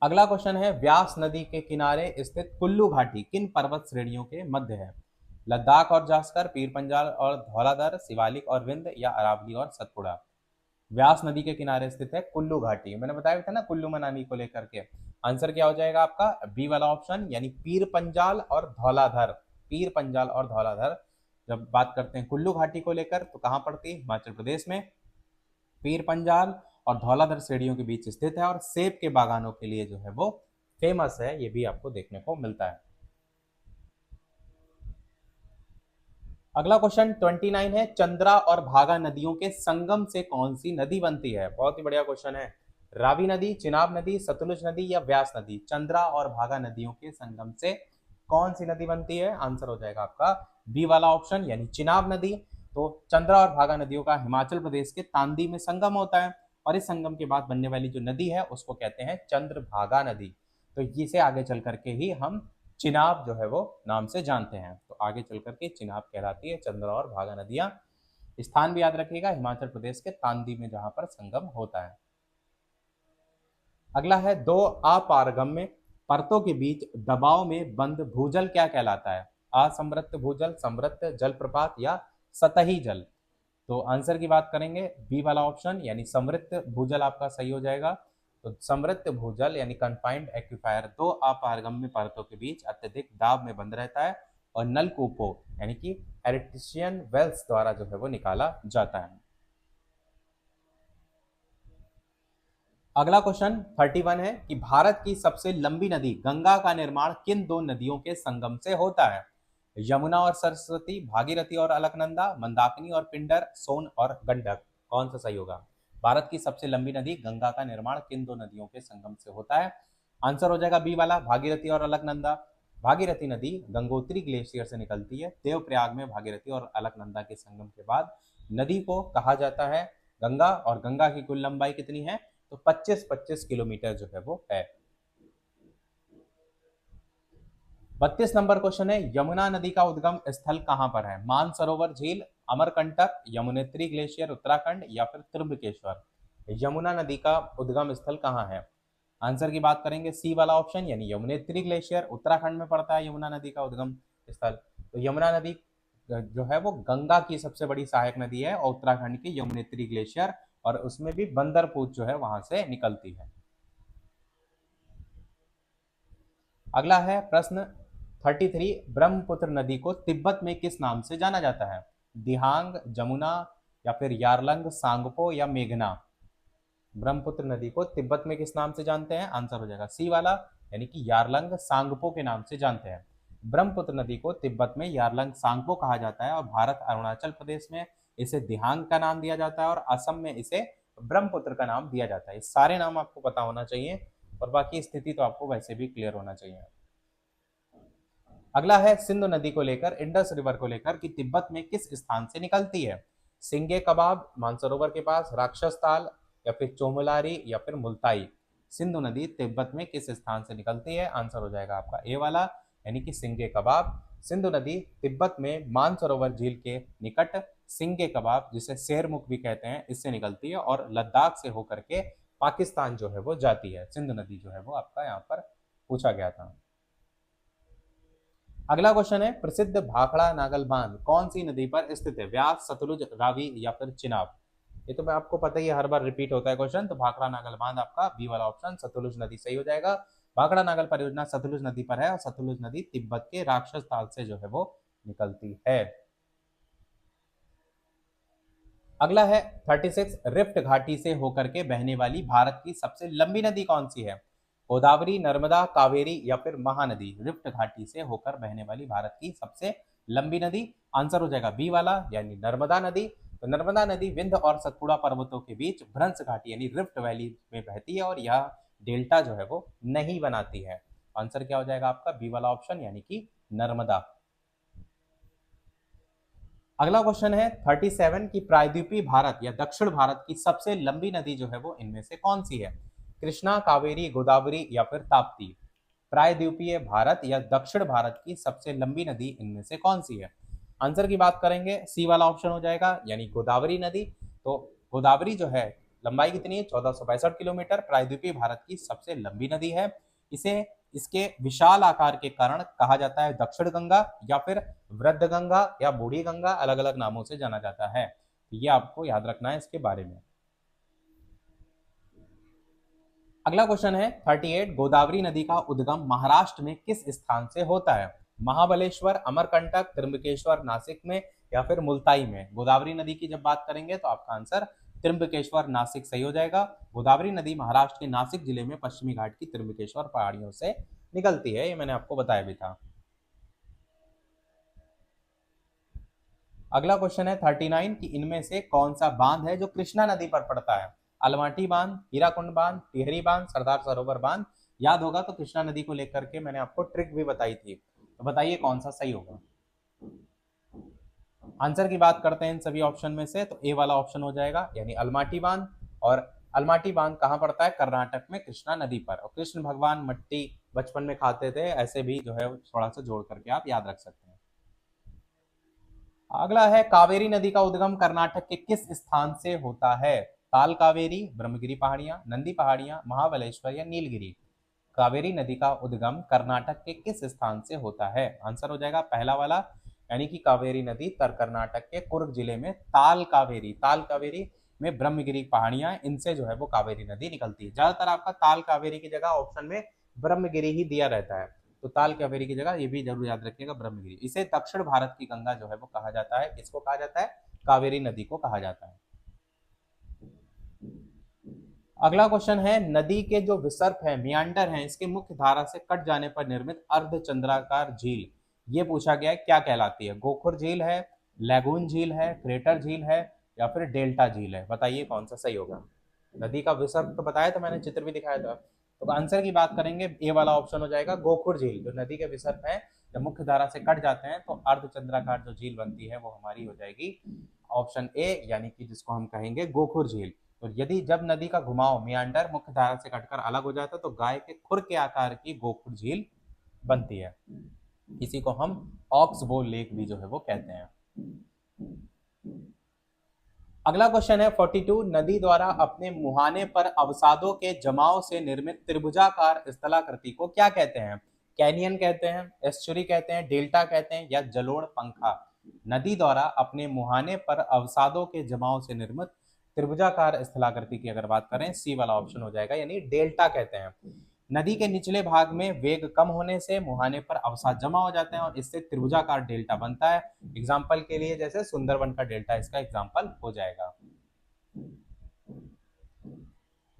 [SPEAKER 1] अगला क्वेश्चन है, व्यास नदी के किनारे स्थित कुल्लू घाटी किन पर्वत श्रेणियों के मध्य है। लद्दाख और जास्कर, पीर पंजाल और धौलाधर, शिवालिक और विंध्य या अरावली और सतपुड़ा। व्यास नदी के किनारे स्थित है कुल्लू घाटी, मैंने बताया था ना कुल्लू मनाली को लेकर के। आंसर क्या हो जाएगा आपका, बी वाला ऑप्शन, यानी पीर पंजाल और धौलाधर। पीर पंजाल और धौलाधर जब बात करते हैं कुल्लू घाटी को लेकर तो कहां पड़ती है, हिमाचल प्रदेश में। पीर पंजाल और धौलाधर श्रेणियों के बीच स्थित है, और सेब के बागानों के लिए जो है वो फेमस है, ये भी आपको देखने को मिलता है। अगला क्वेश्चन 29 है, चंद्रा और भागा नदियों के संगम से कौन सी नदी बनती है। बहुत ही बढ़िया क्वेश्चन है। रावी नदी, चिनाब नदी, सतलुज नदी या व्यास नदी। चंद्रा और भागा नदियों के संगम से कौन सी नदी बनती है, आंसर हो जाएगा आपका बी वाला ऑप्शन, यानी चिनाब नदी। तो चंद्रा और भागा नदियों का हिमाचल प्रदेश के तांदी में संगम होता है, और इस संगम के बाद बनने वाली जो नदी है उसको कहते हैं चंद्रभागा नदी। तो इसे आगे चल करके ही हम चिनाब जो है वो नाम से जानते हैं। तो आगे चल करके चिनाब कहलाती है चंद्रा और भागा नदियां। स्थान भी याद रखिएगा, हिमाचल प्रदेश के तांदी में जहां पर संगम होता है। अगला है, दो अपारगम्य परतों के बीच दबाव में बंद भूजल क्या कहलाता है? असमृत भूजल, समृत जलप्रपात या सतही जल? तो आंसर की बात करेंगे, बी वाला ऑप्शन यानी समृत भूजल आपका सही हो जाएगा। तो समृत भूजल यानी कन्फाइंड एक्विफायर दो अपारगम्य परतों के बीच अत्यधिक दाब में बंद रहता है और नलकूपों यानी कि एरिटिशियन वेल्स द्वारा जो है वो निकाला जाता है। अगला क्वेश्चन 31 है कि भारत की सबसे लंबी नदी गंगा का निर्माण किन दो नदियों के संगम से होता है? यमुना और सरस्वती, भागीरथी और अलकनंदा, मंदाकिनी और पिंडर, सोन और गंडक? कौन सा सही होगा? भारत की सबसे लंबी नदी गंगा का निर्माण किन दो नदियों के संगम से होता है? आंसर हो जाएगा बी वाला, भागीरथी और अलकनंदा। भागीरथी नदी गंगोत्री ग्लेशियर से निकलती है। देवप्रयाग में भागीरथी और अलकनंदा के संगम के बाद नदी को कहा जाता है गंगा, और गंगा की कुल लंबाई कितनी है? तो 25-25 किलोमीटर जो है वो है। 32 नंबर क्वेश्चन है, यमुना नदी का उद्गम स्थल कहां पर है? मानसरोवर झील, अमरकंटक, यमुनेत्री ग्लेशियर उत्तराखंड या फिर त्र्यंबकेश्वर? यमुना नदी का उद्गम स्थल कहां है? आंसर की बात करेंगे, सी वाला ऑप्शन यानी यमुनेत्री ग्लेशियर उत्तराखंड में पड़ता है यमुना नदी का उद्गम स्थल। तो यमुना नदी जो है वो गंगा की सबसे बड़ी सहायक नदी है और उत्तराखंड की यमुनेत्री ग्लेशियर, और उसमें भी बंदरपूत जो है वहां से निकलती है। अगला है प्रश्न 33, ब्रह्मपुत्र नदी को तिब्बत में किस नाम से जाना जाता है? दिहांग, जमुना या फिर यारलंग, सांगपो या मेघना? ब्रह्मपुत्र नदी को तिब्बत में किस नाम से जानते हैं? आंसर हो जाएगा सी वाला यानी कि यारलंग सांगपो के नाम से जानते हैं। ब्रह्मपुत्र नदी को तिब्बत में यारलंग सांगपो कहा जाता है और भारत अरुणाचल प्रदेश में इसे दिहांग का नाम दिया जाता है और असम में इसे ब्रह्मपुत्र का नाम दिया जाता है। ये सारे नाम आपको पता होना चाहिए और बाकी स्थिति तो आपको वैसे भी क्लियर होना चाहिए। अगला है, सिंधु नदी को लेकर, इंडस रिवर को लेकर कि तिब्बत में किस स्थान से निकलती है? सिंगे कबाब, मानसरोवर के पास, राक्षस ताल या फिर चोमुलारी या फिर मुल्ताई? सिंधु नदी तिब्बत में किस स्थान से निकलती है? आंसर हो जाएगा आपका ए वाला यानी कि सिंगे कबाब। सिंधु नदी तिब्बत में मानसरोवर झील के निकट सिंगे कबाब, जिसे शेरमुख भी कहते हैं, इससे निकलती है और लद्दाख से होकर के पाकिस्तान जो है वो जाती है। सिंधु नदी जो है वो आपका यहाँ पर पूछा गया था। अगला क्वेश्चन है, प्रसिद्ध भाखड़ा नागल बांध कौन सी नदी पर स्थित है? व्यास, सतलुज, रावी या फिर चिनाब? ये तो मैं आपको पता ही है, हर बार रिपीट होता है क्वेश्चन। तो भाखड़ा नागल बांध आपका बी वाला ऑप्शन सतलुज नदी सही हो जाएगा। भाखड़ा नागल परियोजना सतलुज नदी पर है और सतलुज नदी तिब्बत के राक्षस ताल से जो है वो निकलती है। अगला है 36, रिफ्ट घाटी से होकर के बहने वाली भारत की सबसे लंबी नदी कौन सी है? गोदावरी, नर्मदा, कावेरी या फिर महानदी? रिफ्ट घाटी से होकर बहने वाली भारत की सबसे लंबी नदी? आंसर हो जाएगा बी वाला यानी नर्मदा नदी। तो नर्मदा नदी विंध्य और सतपुड़ा पर्वतों के बीच भ्रंश घाटी यानी रिफ्ट वैली में बहती है और यह डेल्टा जो है वो नहीं बनाती है। आंसर क्या हो जाएगा आपका? बी वाला ऑप्शन यानी कि नर्मदा। अगला क्वेश्चन है 37 की प्रायद्वीपीय भारत या दक्षिण भारत की सबसे लंबी नदी जो है वो इनमें से कौन सी है? कृष्णा, कावेरी, गोदावरी या फिर ताप्ती? प्रायद्वीपीय भारत या दक्षिण भारत की सबसे लंबी नदी इनमें से कौन सी है? आंसर की बात करेंगे, सी वाला ऑप्शन हो जाएगा यानी गोदावरी नदी। तो गोदावरी जो है लंबाई कितनी है? 1462 किलोमीटर, प्रायद्वीपीय भारत की सबसे लंबी नदी है। इसे इसके विशाल आकार के कारण कहा जाता है दक्षिण गंगा या फिर वृद्ध गंगा या बूढ़ी गंगा, अलग अलग नामों से जाना जाता है। ये आपको याद रखना है इसके बारे में। अगला क्वेश्चन है 38, गोदावरी नदी का उद्गम महाराष्ट्र में किस स्थान से होता है? महाबलेश्वर, अमरकंटक, त्र्यंबकेश्वर नासिक में या फिर मुल्ताई में? गोदावरी नदी की जब बात करेंगे तो आपका आंसर त्र्यंबकेश्वर नासिक सही हो जाएगा। गोदावरी नदी महाराष्ट्र के नासिक जिले में पश्चिमी घाट की त्र्यंबकेश्वर पहाड़ियों से निकलती है, ये मैंने आपको बताया भी था। अगला क्वेश्चन है 39 कि इनमें से कौन सा बांध है जो कृष्णा नदी पर पड़ता है? अलमाटी बांध, हीराकुंड बांध, टिहरी बांध, सरदार सरोवर बांध? याद होगा तो कृष्णा नदी को लेकर के मैंने आपको ट्रिक भी बताई थी। तो बताइए कौन सा सही होगा? आंसर की बात करते हैं इन सभी ऑप्शन में से, तो ए वाला ऑप्शन हो जाएगा यानी अलमाटी बांध। और अलमाटी बांध कहाँ पड़ता है? कर्नाटक में कृष्णा नदी पर। और कृष्ण भगवान मट्टी बचपन में खाते थे, ऐसे भी जो है थोड़ा सा जोड़ करके आप याद रख सकते हैं। अगला है कावेरी नदी का उद्गम कर्नाटक के किस स्थान से होता है? ताल कावेरी, ब्रह्मगिरी पहाड़ियां, नंदी पहाड़ियां, महाबलेश्वर या नीलगिरी। कावेरी नदी का उद्गम कर्नाटक के किस स्थान से होता है? आंसर हो जाएगा पहला वाला, यानी कि कावेरी नदी तर कर्नाटक के कुर्ग जिले में ताल कावेरी में ब्रह्मगिरी पहाड़ियां, इनसे जो है वो कावेरी नदी निकलती है। ज्यादातर आपका ताल कावेरी की जगह ऑप्शन में ब्रह्मगिरी ही दिया रहता है, तो ताल कावेरी की जगह ये भी जरूर याद रखिएगा ब्रह्मगिरी। इसे दक्षिण भारत की गंगा जो है वो कहा जाता है। किसको कहा जाता है? कावेरी नदी को कहा जाता है। अगला क्वेश्चन है, नदी के जो विसर्प है, मियांडर है, इसके मुख्य धारा से कट जाने पर निर्मित अर्धचंद्राकार झील, ये पूछा गया है क्या कहलाती है? गोखुर झील है, लैगून झील है, क्रेटर झील है या फिर डेल्टा झील है? बताइए कौन सा सही होगा। नदी का विसर्प तो बताया था मैंने, चित्र भी दिखाया था। तो आंसर की बात करेंगे, ए वाला ऑप्शन हो जाएगा गोखुर झील। जो नदी के विसर्प है जब मुख्य धारा से कट जाते हैं तो अर्धचंद्राकार जो झील बनती है वो हमारी हो जाएगी ऑप्शन ए, यानी कि जिसको हम कहेंगे गोखुर झील। तो यदि जब नदी का घुमाव मियांडर मुख्य धारा से कटकर अलग हो जाता है तो गाय के खुर के आकार की गोखुर झील बनती है। इसी को हम ऑक्स बो लेक भी जो है वो कहते हैं। अगला क्वेश्चन है 42, नदी द्वारा अपने मुहाने पर अवसादों के जमाव से निर्मित त्रिभुजाकार स्थलाकृति को क्या कहते हैं? कैनियन कहते हैं, एस्चुरी कहते हैं, डेल्टा कहते हैं या जलोढ़ पंखा। नदी द्वारा अपने मुहाने पर अवसादों के जमाव से निर्मित त्रिभुजाकार स्थलाकृति की अगर बात करें, सी वाला ऑप्शन हो जाएगा, यानी डेल्टा कहते हैं। नदी के निचले भाग में वेग कम होने से मुहाने पर अवसाद जमा हो जाते हैं और इससे त्रिभुजाकार डेल्टा बनता है। एग्जाम्पल के लिए जैसे सुंदरवन का डेल्टा इसका एग्जाम्पल हो जाएगा।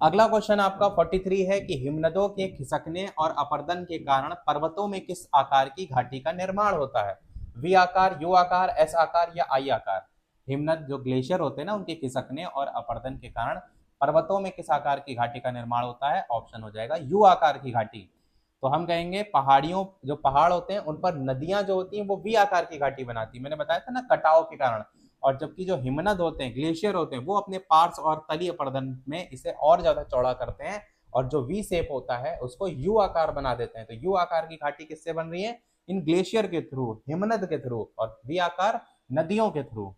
[SPEAKER 1] अगला क्वेश्चन आपका 43 है कि हिमनदों के खिसकने और अपरदन के कारण पर्वतों में किस आकार की घाटी का निर्माण होता है? वी आकार, यू आकार, एस आकार या आई आकार। हिमनद जो ग्लेशियर होते हैं ना, उनके खिसकने और अपरदन के कारण पर्वतों में किस आकार की घाटी का निर्माण होता है? ऑप्शन हो जाएगा यू आकार की घाटी। तो हम कहेंगे पहाड़ियों, जो पहाड़ होते हैं उन पर नदियां जो होती हैं वो वी आकार की घाटी बनाती है, मैंने बताया था ना, कटाव के कारण। और जबकि जो हिमनद होते हैं, ग्लेशियर होते हैं, वो अपने पार्श्व और तलीय अपर्दन में इसे और ज्यादा चौड़ा करते हैं और जो वी शेप होता है उसको यू आकार बना देते हैं। तो यू आकार की घाटी किससे बन रही है? इन ग्लेशियर के थ्रू, हिमनद के थ्रू, और वी आकार नदियों के थ्रू।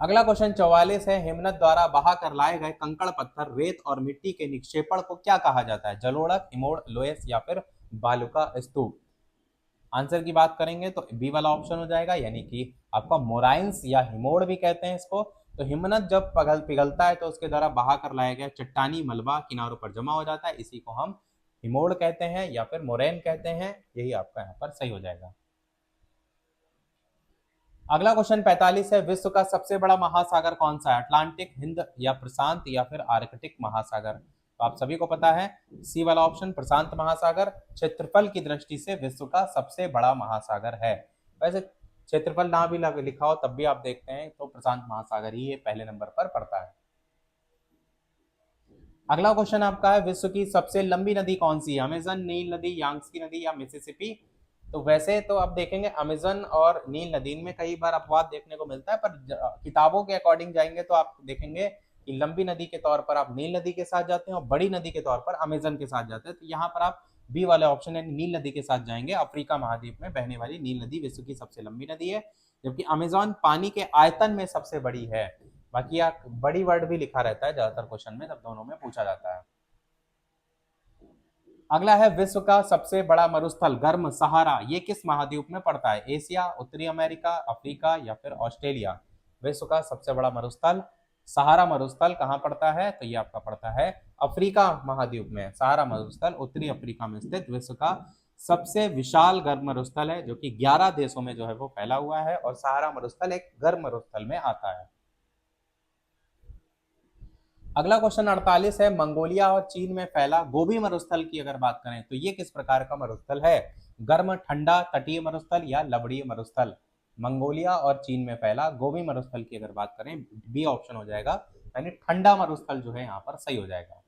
[SPEAKER 1] अगला क्वेश्चन 44 है, हिमनद द्वारा बहा कर लाए गए कंकड़ पत्थर, रेत और मिट्टी के निक्षेपण को क्या कहा जाता है? जलोढ़क, हिमोड़, लोयस या फिर बालुका स्तूप। आंसर की बात करेंगे तो बी वाला ऑप्शन हो जाएगा, यानी कि आपका मोराइंस या हिमोड़ भी कहते हैं इसको। तो हिमनद जब पिघलता है तो उसके द्वारा बहा कर लाया गया चट्टानी मलबा किनारों पर जमा हो जाता है, इसी को हम हिमोड़ कहते हैं या फिर मोरैन कहते हैं। यही आपका यहाँ पर सही हो जाएगा। अगला क्वेश्चन 45 है, विश्व का सबसे बड़ा महासागर कौन सा है? अटलांटिक, हिंद या प्रशांत या फिर आर्कटिक महासागर। तो आप सभी को पता है सी वाला ऑप्शन, प्रशांत महासागर क्षेत्रफल की दृष्टि से विश्व का सबसे बड़ा महासागर है। वैसे क्षेत्रफल ना भी लिखा हो तब भी आप देखते हैं तो प्रशांत महासागर ही पहले नंबर पर पड़ता है। अगला क्वेश्चन आपका है, विश्व की सबसे लंबी नदी कौन सी है? अमेजन, नील नदी, यांग्त्से नदी या मिसिसिपी। तो वैसे तो आप देखेंगे अमेजन और नील नदी में कई बार अपवाद देखने को मिलता है, पर किताबों के अकॉर्डिंग जाएंगे तो आप देखेंगे कि लंबी नदी के तौर पर आप नील नदी के साथ जाते हैं और बड़ी नदी के तौर पर अमेजन के साथ जाते हैं। तो यहाँ पर आप बी वाले ऑप्शन यानी नील नदी के साथ जाएंगे। अफ्रीका महाद्वीप में बहने वाली नील नदी विश्व की सबसे लंबी नदी है, जबकि अमेजन पानी के आयतन में सबसे बड़ी है। बाकी आप बड़ी वर्ड भी लिखा रहता है ज्यादातर क्वेश्चन में, तब दोनों में पूछा जाता है। अगला है, विश्व का सबसे बड़ा मरुस्थल गर्म सहारा, ये किस महाद्वीप में पड़ता है? एशिया, उत्तरी अमेरिका, अफ्रीका या फिर ऑस्ट्रेलिया। विश्व का सबसे बड़ा मरुस्थल सहारा मरुस्थल कहाँ पड़ता है? तो ये आपका पड़ता है अफ्रीका महाद्वीप में। सहारा मरुस्थल उत्तरी अफ्रीका में स्थित विश्व का सबसे विशाल गर्म मरुस्थल है, जो कि 11 देशों में जो है वो फैला हुआ है, और सहारा मरुस्थल एक गर्म मरुस्थल में आता है। अगला क्वेश्चन 48 है, मंगोलिया और चीन में फैला गोबी मरुस्थल की अगर बात करें तो ये किस प्रकार का मरुस्थल है? गर्म, ठंडा, तटीय मरुस्थल या लवणीय मरुस्थल। मंगोलिया और चीन में फैला गोबी मरुस्थल की अगर बात करें, बी ऑप्शन हो जाएगा, यानी ठंडा मरुस्थल जो है यहाँ पर सही हो जाएगा।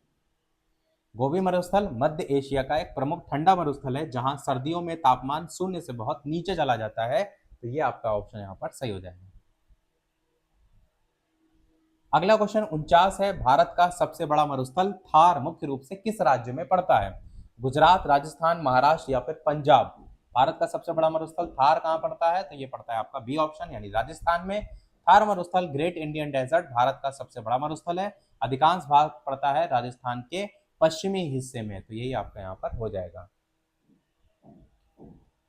[SPEAKER 1] गोबी मरुस्थल मध्य एशिया का एक प्रमुख ठंडा मरुस्थल है, जहां सर्दियों में तापमान शून्य से बहुत नीचे चला जाता है। तो ये आपका ऑप्शन यहाँ पर सही हो जाएगा। अगला क्वेश्चन 49 है, भारत का सबसे बड़ा मरुस्थल थार मुख्य रूप से किस राज्य में पड़ता है? गुजरात, राजस्थान, महाराष्ट्र या फिर पंजाब। भारत का सबसे बड़ा मरुस्थल थार कहाँ पड़ता है? तो ये पड़ता है आपका बी ऑप्शन यानी राजस्थान में। थार मरुस्थल ग्रेट इंडियन डेजर्ट भारत का सबसे बड़ा मरुस्थल है। अधिकांश भाग पड़ता है राजस्थान के पश्चिमी हिस्से में, तो यही आपका यहाँ पर हो जाएगा।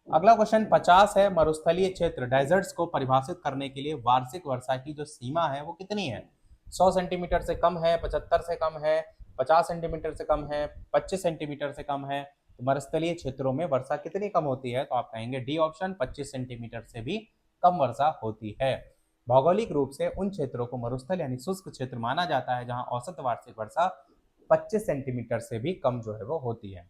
[SPEAKER 1] अगला क्वेश्चन 50 है, मरुस्थलीय क्षेत्र डेजर्ट्स को परिभाषित करने के लिए वार्षिक वर्षा की जो सीमा है वो कितनी है? 100 सेंटीमीटर से कम है, 75 से कम है, 50 सेंटीमीटर से कम है, 25 सेंटीमीटर से कम है। तो मरुस्थलीय क्षेत्रों में वर्षा कितनी कम होती है? तो आप कहेंगे डी ऑप्शन, 25 सेंटीमीटर से भी कम वर्षा होती है। भौगोलिक रूप से उन क्षेत्रों को मरुस्थल यानी शुष्क क्षेत्र माना जाता है जहां औसत वार्षिक वर्षा 25 सेंटीमीटर से भी कम जो है वो होती है।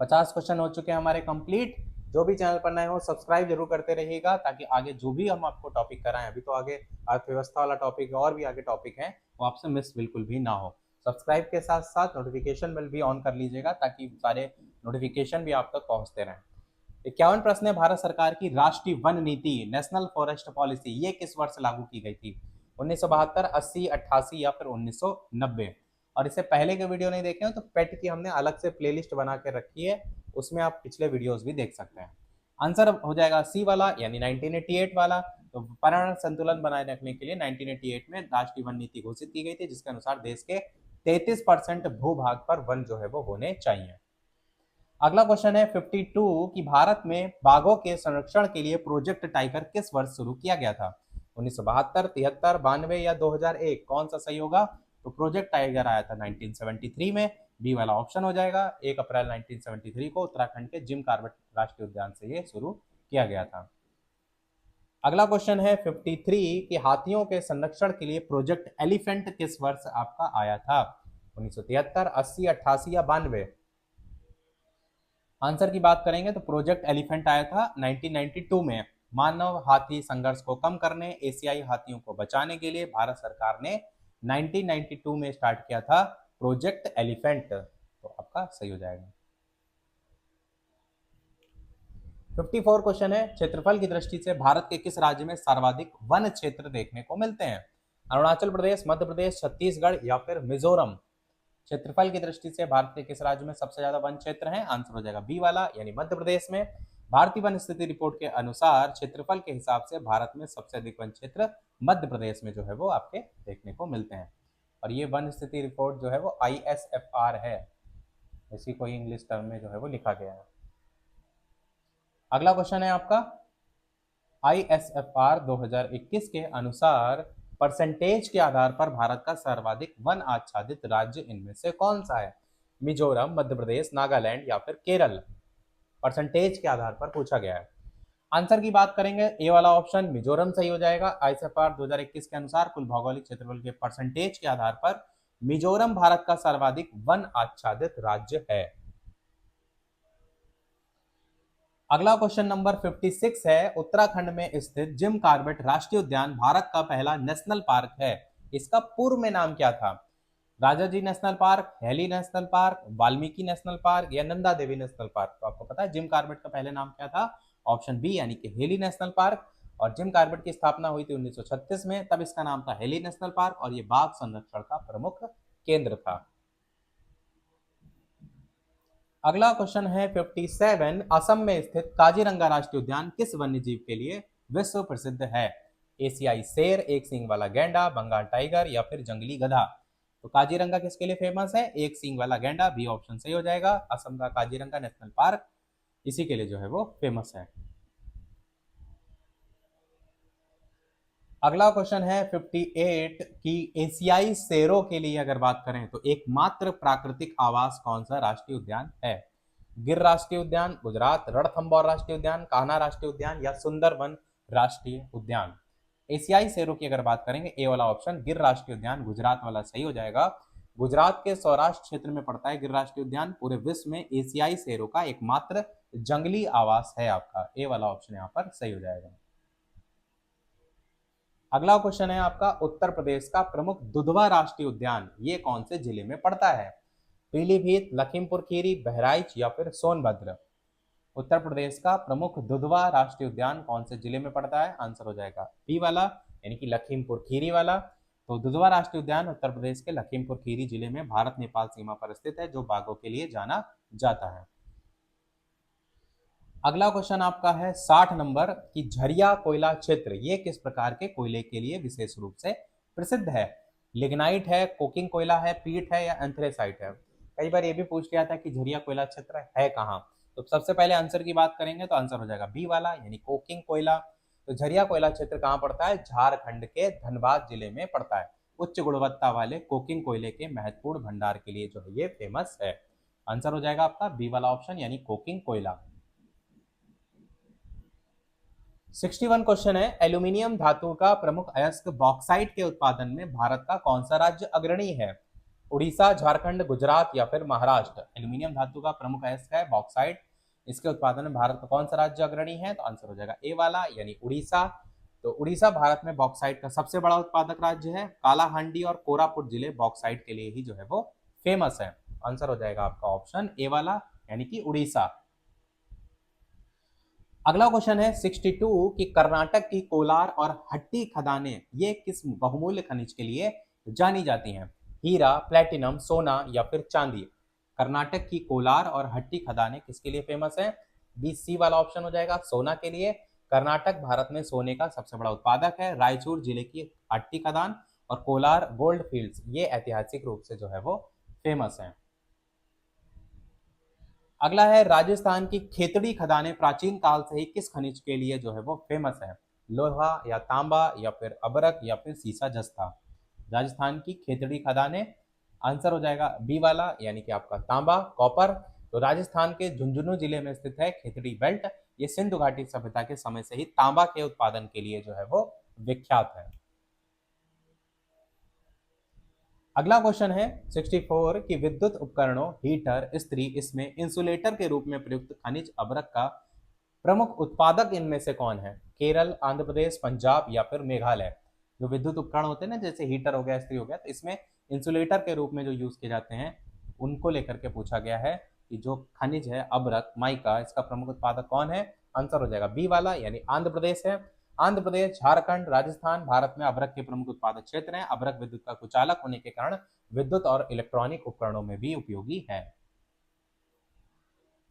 [SPEAKER 1] 50 क्वेश्चन हो चुके हैं हमारे कंप्लीट। जो भी चैनल पर नए हो सब्सक्राइब जरूर करते रहिएगा, ताकि आगे जो भी हम आपको टॉपिक कराएं, अभी तो आगे अर्थव्यवस्था वाला टॉपिक है और भी आगे टॉपिक है, वो आपसे मिस बिल्कुल भी ना हो। सब्सक्राइब के साथ साथ नोटिफिकेशन बेल भी ऑन कर लीजिएगा, ताकि सारे नोटिफिकेशन भी आप तक पहुंचते रहें। 51 प्रश्न है, भारत सरकार की राष्ट्रीय वन नीति नेशनल फॉरेस्ट पॉलिसी ये किस वर्ष लागू की गई थी? 1972, 80, 88 या फिर 1990? और इससे पहले के वीडियो नहीं देखे हो तो पेट की हमने अलग से प्लेलिस्ट बना के रखी है, उसमें आप पिछले वीडियोस भी देख सकते हैं। आंसर हो जाएगा सी वाला यानी 1988 वाला। तो पर्यावरण संतुलन बनाए रखने के लिए 1988 में राष्ट्रीय वन नीति घोषित की गई थी, जिसके अनुसार देश के 33% भूभाग पर वन जो है वो होने चाहिए। अगला क्वेश्चन है 52 कि भारत में बाघों के संरक्षण के लिए प्रोजेक्ट टाइगर किस वर्ष शुरू किया गया था? 1972, 73, 92 या 2001? कौन सा सही होगा? तो प्रोजेक्ट टाइगर आया था 1973 में, बी वाला ऑप्शन हो जाएगा। 1 अप्रैल 1973 को उत्तराखंड के जिम कॉर्बेट राष्ट्रीय उद्यान से ये शुरू किया गया था। अगला क्वेश्चन है 53 कि हाथियों के संरक्षण के लिए प्रोजेक्ट एलिफेंट किस वर्ष आपका आया था? 1973, 80, 88 या 92? आंसर की बात करेंगे तो प्रोजेक्ट एलिफेंट आया था 1992 में। मानव हाथी संघर्ष को कम करने, एशियाई हाथियों को बचाने के लिए भारत सरकार ने 1992 में स्टार्ट किया था प्रोजेक्ट एलिफेंट, तो आपका सही हो जाएगा। 54 क्वेश्चन है, क्षेत्रफल की दृष्टि से भारत के किस राज्य में सर्वाधिक वन क्षेत्र देखने को मिलते हैं? अरुणाचल प्रदेश, मध्य प्रदेश, छत्तीसगढ़ या फिर मिजोरम? क्षेत्रफल की दृष्टि से भारत के किस राज्य में सबसे ज्यादा वन क्षेत्र है? आंसर हो जाएगा बी वाला यानी मध्य प्रदेश में। भारतीय वन स्थिति रिपोर्ट के अनुसार क्षेत्रफल के हिसाब से भारत में सबसे अधिक वन क्षेत्र मध्य प्रदेश में जो है वो आपके देखने को मिलते हैं। और ये वन स्थिति रिपोर्ट जो है वो ISFR है, इसी को इंग्लिश टर्म में जो है वो लिखा गया है। अगला क्वेश्चन है आपका ISFR 2021 के अनुसार परसेंटेज के आधार पर भारत का सर्वाधिक वन आच्छादित राज्य इनमें से कौन सा है? मिजोरम, मध्य प्रदेश, नागालैंड या फिर केरल? परसेंटेज के आधार पर पूछा गया है। आंसर की बात करेंगे ए वाला ऑप्शन मिजोरम सही हो जाएगा। ISFR 2021 के अनुसार कुल भौगोलिक क्षेत्रफल के परसेंटेज के आधार पर मिजोरम भारत का सर्वाधिक वन आच्छादित राज्य है। अगला क्वेश्चन नंबर 56 है, उत्तराखंड में स्थित जिम कॉर्बेट राष्ट्रीय उद्यान भारत का पहला नेशनल पार्क है, इसका पूर्व में नाम क्या था? Rajaji national park, Hailey national park, Valmiki national park या नंदा देवी नेशनल पार्क? तो आपको पता है जिम कॉर्बेट का पहले नाम क्या था? ऑप्शन बी यानी कि हेली नेशनल पार्क। और जिम कॉर्बेट की स्थापना हुई थी 1936 में, तब इसका नाम था हेली नेशनल पार्क और ये बाघ संरक्षण का प्रमुख केंद्र था। अगला क्वेश्चन है 57, असम में स्थित काजीरंगा राष्ट्रीय उद्यान किस वन्य जीव के लिए विश्व प्रसिद्ध है? एशियाई शेर, एक सींग वाला गैंडा, बंगाल टाइगर या फिर जंगली गधा? तो काजीरंगा किसके लिए फेमस है? एक सींग वाला गैंडा, बी ऑप्शन सही हो जाएगा। असम का काजीरंगा नेशनल पार्क इसी के लिए जो है वो फेमस है। अगला क्वेश्चन है 58 की एशियाई शेरों के लिए अगर बात करें तो एकमात्र प्राकृतिक आवास कौन सा राष्ट्रीय उद्यान है? गिर राष्ट्रीय उद्यान, गुजरात, रणथंभौर राष्ट्रीय उद्यान, कान्हा राष्ट्रीय उद्यान या सुंदरवन राष्ट्रीय उद्यान? एशियाई शेरों की अगर बात करेंगे ए वाला ऑप्शन गिर राष्ट्रीय उद्यान, गुजरात वाला सही हो जाएगा। गुजरात के सौराष्ट्र क्षेत्र में पड़ता है गिर राष्ट्रीय उद्यान। पूरे विश्व में एशियाई शेरों का एकमात्र जंगली आवास है आपका, ए वाला ऑप्शन यहाँ पर सही हो जाएगा। अगला क्वेश्चन है आपका, उत्तर प्रदेश का प्रमुख दुधवा राष्ट्रीय उद्यान ये कौन से जिले में पड़ता है? पीलीभीत, लखीमपुर खीरी, बहराइच या फिर सोनभद्र? उत्तर प्रदेश का प्रमुख दुधवा राष्ट्रीय उद्यान कौन से जिले में पड़ता है? आंसर हो जाएगा बी वाला यानी कि लखीमपुर खीरी वाला। तो दुधवा राष्ट्रीय उद्यान उत्तर प्रदेश के लखीमपुर खीरी जिले में भारत नेपाल सीमा पर स्थित है, जो बाघों के लिए जाना जाता है। अगला क्वेश्चन आपका है 60 नंबर की झरिया कोयला क्षेत्र ये किस प्रकार के कोयले के लिए विशेष रूप से प्रसिद्ध है? लिग्नाइट है, कोकिंग कोयला है, पीट है या एंथ्रेसाइट है? कई बार ये भी पूछ लिया था कि झरिया कोयला क्षेत्र है कहाँ। तो सबसे पहले आंसर की बात करेंगे तो आंसर हो जाएगा बी वाला यानी कोकिंग कोयला। तो झरिया कोयला क्षेत्र कहाँ पड़ता है? झारखंड के धनबाद जिले में पड़ता है। उच्च गुणवत्ता वाले कोकिंग कोयले के महत्वपूर्ण भंडार के लिए जो है ये फेमस है। आंसर हो जाएगा आपका बी वाला ऑप्शन यानी कोकिंग कोयला। 61 क्वेश्चन है, एल्यूमिनियम धातु का प्रमुख अयस्क बॉक्साइट के उत्पादन में भारत का कौन सा राज्य अग्रणी है? उड़ीसा, झारखंड, गुजरात या फिर महाराष्ट्र? एल्यूमिनियम धातु का प्रमुख अयस्क है बॉक्साइट, इसके उत्पादन में भारत का कौन सा राज्य अग्रणी है? तो आंसर हो जाएगा ए वाला यानी उड़ीसा। तो उड़ीसा भारत में बॉक्साइट का सबसे बड़ा उत्पादक राज्य है। कालाहांडी और कोरापुट जिले बॉक्साइट के लिए ही जो है वो फेमस है। आंसर हो जाएगा आपका ऑप्शन ए वाला यानी कि उड़ीसा। अगला क्वेश्चन है 62 कि कर्नाटक की कोलार और हट्टी खदानें ये किस बहुमूल्य खनिज के लिए जानी जाती हैं? हीरा, प्लेटिनम, सोना या फिर चांदी? कर्नाटक की कोलार और हट्टी खदानें किसके लिए फेमस है? बी सी वाला ऑप्शन हो जाएगा सोना के लिए। कर्नाटक भारत में सोने का सबसे बड़ा उत्पादक है। रायचूर जिले की हट्टी खदान और कोलार गोल्ड फील्ड्स ये ऐतिहासिक रूप से जो है वो फेमस है। अगला है राजस्थान की खेतड़ी खदानें प्राचीन काल से ही किस खनिज के लिए जो है वो फेमस है? लोहा या तांबा या फिर अबरक या फिर सीसा जस्ता? राजस्थान की खेतड़ी खदानें आंसर हो जाएगा बी वाला यानी कि आपका तांबा कॉपर। तो राजस्थान के झुंझुनू जिले में स्थित है खेतड़ी बेल्ट। ये सिंधु घाटी सभ्यता के समय से ही तांबा के उत्पादन के लिए जो है वो विख्यात है। अगला क्वेश्चन है 64 कि विद्युत उपकरणों हीटर इस्त्री इसमें इंसुलेटर के रूप में प्रयुक्त खनिज अभ्रक का प्रमुख उत्पादक इनमें से कौन है? केरल, आंध्र प्रदेश, पंजाब या फिर मेघालय? जो विद्युत उपकरण होते हैं ना जैसे हीटर हो गया इस्त्री हो गया तो इसमें इंसुलेटर के रूप में जो यूज किए जाते हैं उनको लेकर के पूछा गया है कि जो खनिज है अभ्रक माइका इसका प्रमुख उत्पादक कौन है? आंसर हो जाएगा बी वाला यानी आंध्र प्रदेश है। आंध्र प्रदेश, झारखंड, राजस्थान भारत में अभ्रक के प्रमुख उत्पादक क्षेत्र हैं। अभ्रक विद्युत का कुचालक होने के कारण विद्युत और इलेक्ट्रॉनिक उपकरणों में भी उपयोगी है।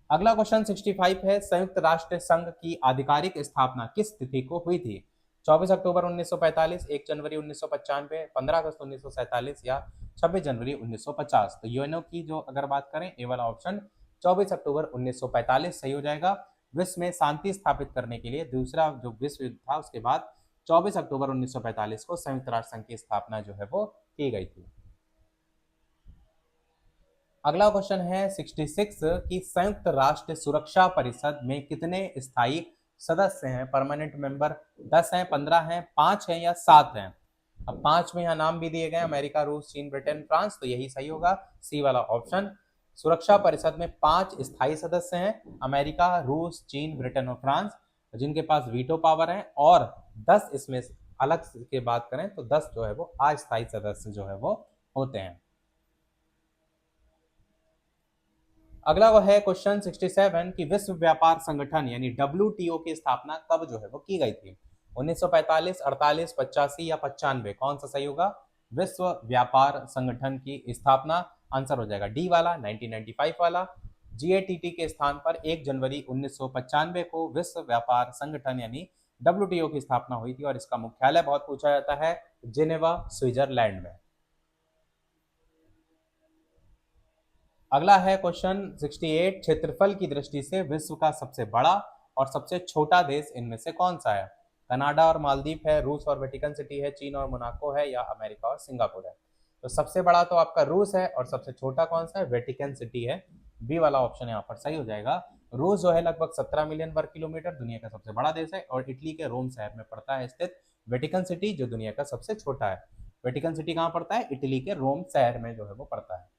[SPEAKER 1] अगला क्वेश्चन 65 है, संयुक्त राष्ट्र संघ की आधिकारिक स्थापना किस तिथि को हुई थी? 24 अक्टूबर 1945, 1 जनवरी 1995, 15 अगस्त 1947 या 26 जनवरी 1950? तो यूएनओ की जो अगर बात करें ए वाला ऑप्शन 24 अक्टूबर 1945 सही हो जाएगा। विश्व में शांति स्थापित करने के लिए दूसरा जो विश्व युद्ध था उसके बाद 24 अक्टूबर 1945 को संयुक्त राष्ट्र संघ की स्थापना जो है वो की गई थी। अगला क्वेश्चन है 66 कि संयुक्त राष्ट्र सुरक्षा परिषद में कितने स्थायी सदस्य हैं? परमानेंट मेंबर 10 हैं, 15 हैं, 5 हैं या 7 हैं? अब 5 में यहाँ नाम भी दिए गए अमेरिका, रूस, चीन, ब्रिटेन, फ्रांस। तो यही सही होगा सी वाला ऑप्शन। सुरक्षा परिषद में 5 स्थायी सदस्य हैं अमेरिका, रूस, चीन, ब्रिटेन और फ्रांस जिनके पास वीटो पावर है। और 10 इसमें अलग के बात करें तो 10 जो है वो अस्थायी सदस्य जो है वो होते हैं। अगला वो है क्वेश्चन 67 कि विश्व व्यापार संगठन यानी डब्ल्यूटीओ की स्थापना कब जो है वो की गई थी? 1945, 48, 85 या 95? कौन सा सही होगा? विश्व व्यापार संगठन की स्थापना आंसर हो जाएगा डी वाला 1995 वाला। जीएटीटी के स्थान पर 1 जनवरी 1995 को विश्व व्यापार संगठन यानी डब्ल्यूटीओ की स्थापना हुई थी और इसका मुख्यालय बहुत पूछा जाता है जिनेवा, स्विट्जरलैंड में। अगला है क्वेश्चन 68 क्षेत्रफल की दृष्टि से विश्व का सबसे बड़ा और सबसे छोटा देश इनमें से कौन सा है? कनाडा और मालदीव है, रूस और वेटिकन सिटी है, चीन और मोनाको है या अमेरिका और सिंगापुर है? तो सबसे बड़ा तो आपका रूस है और सबसे छोटा कौन सा है? वेटिकन सिटी है। बी वाला ऑप्शन यहाँ पर सही हो जाएगा। रूस जो है लगभग 17 मिलियन वर्ग किलोमीटर दुनिया का सबसे बड़ा देश है और इटली के रोम शहर में पड़ता है स्थित वेटिकन सिटी जो दुनिया का सबसे छोटा है। वेटिकन सिटी कहाँ पड़ता है? इटली के रोम शहर में जो है वो पड़ता है।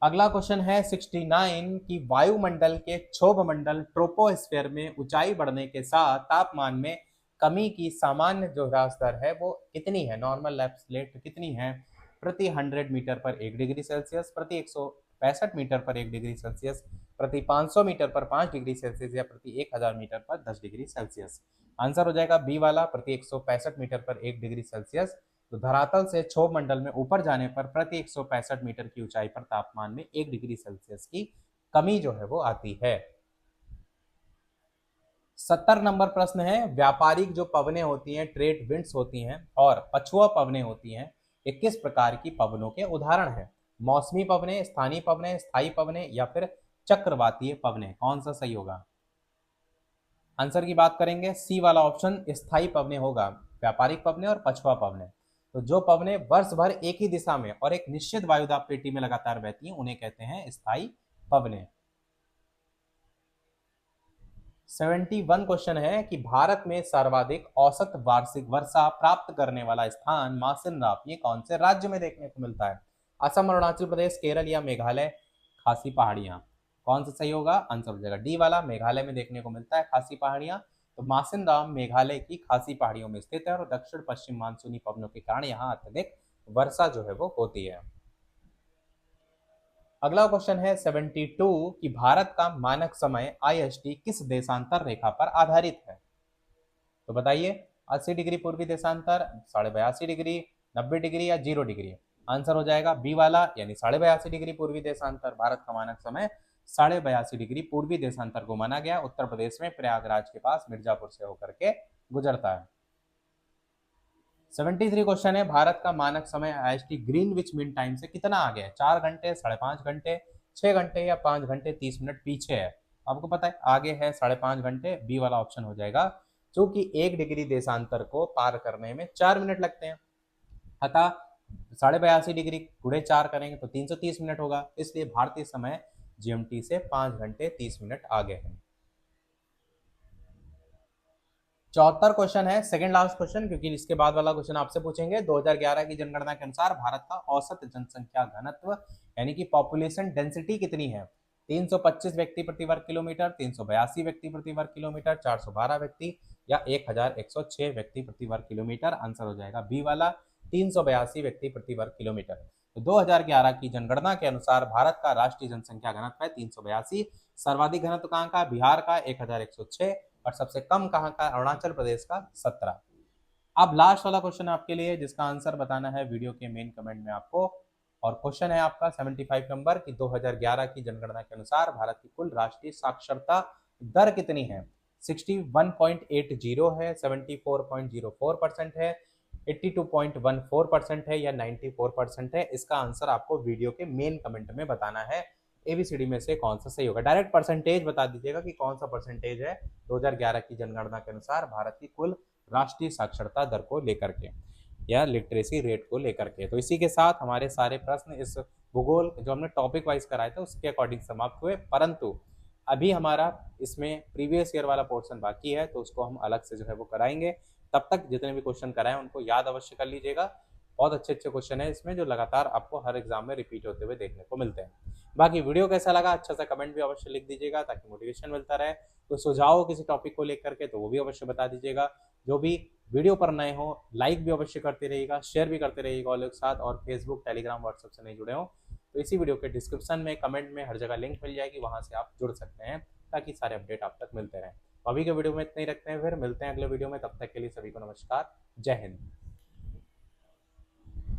[SPEAKER 1] अगला क्वेश्चन है 69 कि वायुमंडल के क्षोभ मंडल ट्रोपोस्फेयर में ऊंचाई बढ़ने के साथ तापमान में कमी की सामान्य जो ह्रास दर है वो कितनी है? नॉर्मल लैप्सलेट कितनी है? प्रति 100 मीटर पर 1 डिग्री सेल्सियस, प्रति 165 मीटर पर 1 डिग्री सेल्सियस, प्रति 500 मीटर पर 5 डिग्री सेल्सियस या प्रति 1000 मीटर पर 10 डिग्री सेल्सियस? आंसर हो जाएगा बी वाला प्रति 165 मीटर पर 1 डिग्री सेल्सियस। तो धरातल से क्षोभ मंडल में ऊपर जाने पर प्रति 165 मीटर की ऊंचाई पर तापमान में 1 डिग्री सेल्सियस की कमी जो है वो आती है। 70 नंबर प्रश्न है, व्यापारिक जो पवनें होती हैं, ट्रेड विंड्स होती हैं और पछुआ पवनें होती हैं, ये किस प्रकार की पवनों के उदाहरण है? मौसमी पवनें, स्थानीय पवनें, स्थायी पवनें या फिर चक्रवातीय पवनें? कौन सा सही होगा? आंसर की बात करेंगे, सी वाला ऑप्शन स्थायी पवनें होगा। व्यापारिक पवनें और पछुआ पवनें, तो जो पवनें वर्ष भर एक ही दिशा में और एक निश्चित वायुदाब पेटी में लगातार बहती हैं उन्हें कहते हैं स्थायी पवनें। 71 क्वेश्चन है कि भारत में सर्वाधिक औसत वार्षिक वर्षा प्राप्त करने वाला स्थान मासिनराम ये कौन से राज्य में देखने को मिलता है? असम, अरुणाचल प्रदेश, केरल या मेघालय? खासी पहाड़ियां? कौन सा सही होगा? आंसर हो जाएगा डी वाला, मेघालय में देखने को मिलता है खासी पहाड़ियां। तो मासिनराम मेघालय की खासी पहाड़ियों में स्थित है और दक्षिण पश्चिम मानसूनी पवनों के कारण यहाँ अत्यधिक वर्षा जो है वो होती है। अगला क्वेश्चन है 72 कि भारत का मानक समय IST किस देशांतर रेखा पर आधारित है? तो बताइए, 80 डिग्री पूर्वी देशांतर, 82.5 डिग्री, 90 डिग्री या 0 डिग्री? आंसर हो जाएगा बी वाला, यानी 82.5 डिग्री पूर्वी देशांतर। भारत का मानक समय 82.5 डिग्री पूर्वी देशांतर को माना गया। उत्तर प्रदेश में प्रयागराज के पास मिर्जापुर से होकर के गुजरता है। 73 क्वेश्चन है, भारत का मानक समय IST ग्रीनविच मीन टाइम से कितना आगे है? 4 घंटे, 5.5 घंटे, 6 घंटे या 5 घंटे 30 मिनट पीछे है? आपको पता है आगे है 5.5 घंटे, बी वाला ऑप्शन हो जाएगा। क्योंकि 1 डिग्री देशांतर को पार करने में 4 मिनट लगते हैं, अतः 82.5 डिग्री गुणे 4 करेंगे तो 330 मिनट होगा, इसलिए भारतीय समय GMT से 5 घंटे 30 मिनट आगे है। 74 क्वेश्चन है, सेकंड लास्ट क्वेश्चन, क्योंकि इसके बाद वाला क्वेश्चन आपसे पूछेंगे। 2011 की जनगणना के अनुसार भारत का औसत जनसंख्या घनत्व यानी कि पॉपुलेशन डेंसिटी कितनी है? 325 व्यक्ति प्रति वर्ग किलोमीटर, 382 व्यक्ति प्रति वर्ग किलोमीटर, 412 व्यक्ति या 1106 व्यक्ति प्रति वर्ग किलोमीटर? आंसर हो जाएगा बी वाला, 382 व्यक्ति प्रति वर्ग किलोमीटर। तो 2011 की जनगणना के अनुसार भारत का राष्ट्रीय जनसंख्या घनत्व है 382। सर्वाधिक घनत्व कहाँ का? बिहार का 1106 और सबसे कम कहाँ का? अरुणाचल प्रदेश का 17। अब लास्ट वाला क्वेश्चन आपके लिए, जिसका आंसर बताना है वीडियो के मेन कमेंट में आपको। और क्वेश्चन है आपका 75 नंबर कि 2011 की जनगणना के अनुसार भारत की कुल राष्ट्रीय साक्षरता दर कितनी है? 61.80 है, 74.04% है, 82.14% है या 94% है? इसका आंसर आपको वीडियो के मेन कमेंट में बताना है। ABCD में से कौन सा सही होगा? डायरेक्ट परसेंटेज बता दीजिएगा कि कौन सा परसेंटेज है 2011 की जनगणना के अनुसार भारत की कुल राष्ट्रीय साक्षरता दर को लेकर के या लिटरेसी रेट को लेकर के। तो इसी के साथ हमारे सारे प्रश्न इस भूगोल जो हमने टॉपिक वाइज कराए थे उसके अकॉर्डिंग समाप्त हुए, परंतु अभी हमारा इसमें प्रीवियस ईयर वाला पोर्शन बाकी है, तो उसको हम अलग से जो है वो कराएंगे। तब तक जितने भी क्वेश्चन कराएं उनको याद अवश्य कर लीजिएगा। बहुत अच्छे अच्छे क्वेश्चन है इसमें जो लगातार आपको हर एग्जाम में रिपीट होते हुए देखने को मिलते हैं। बाकी वीडियो कैसा लगा अच्छा सा कमेंट भी अवश्य लिख दीजिएगा ताकि मोटिवेशन मिलता रहे। तो सुझाव किसी टॉपिक को लेकर के तो वो भी अवश्य बता दीजिएगा। जो भी वीडियो पर नए हो लाइक भी अवश्य करते रहिएगा, शेयर भी करते रहिएगा और लोग साथ, और फेसबुक, टेलीग्राम, व्हाट्सएप से नहीं जुड़े हो तो इसी वीडियो के डिस्क्रिप्शन में, कमेंट में हर जगह लिंक मिल जाएगी, वहां से आप जुड़ सकते हैं ताकि सारे अपडेट आप तक मिलते रहें। अभी के वीडियो में इतना ही रखते हैं, फिर मिलते हैं अगले वीडियो में। तब तक के लिए सभी को नमस्कार, जय हिंद।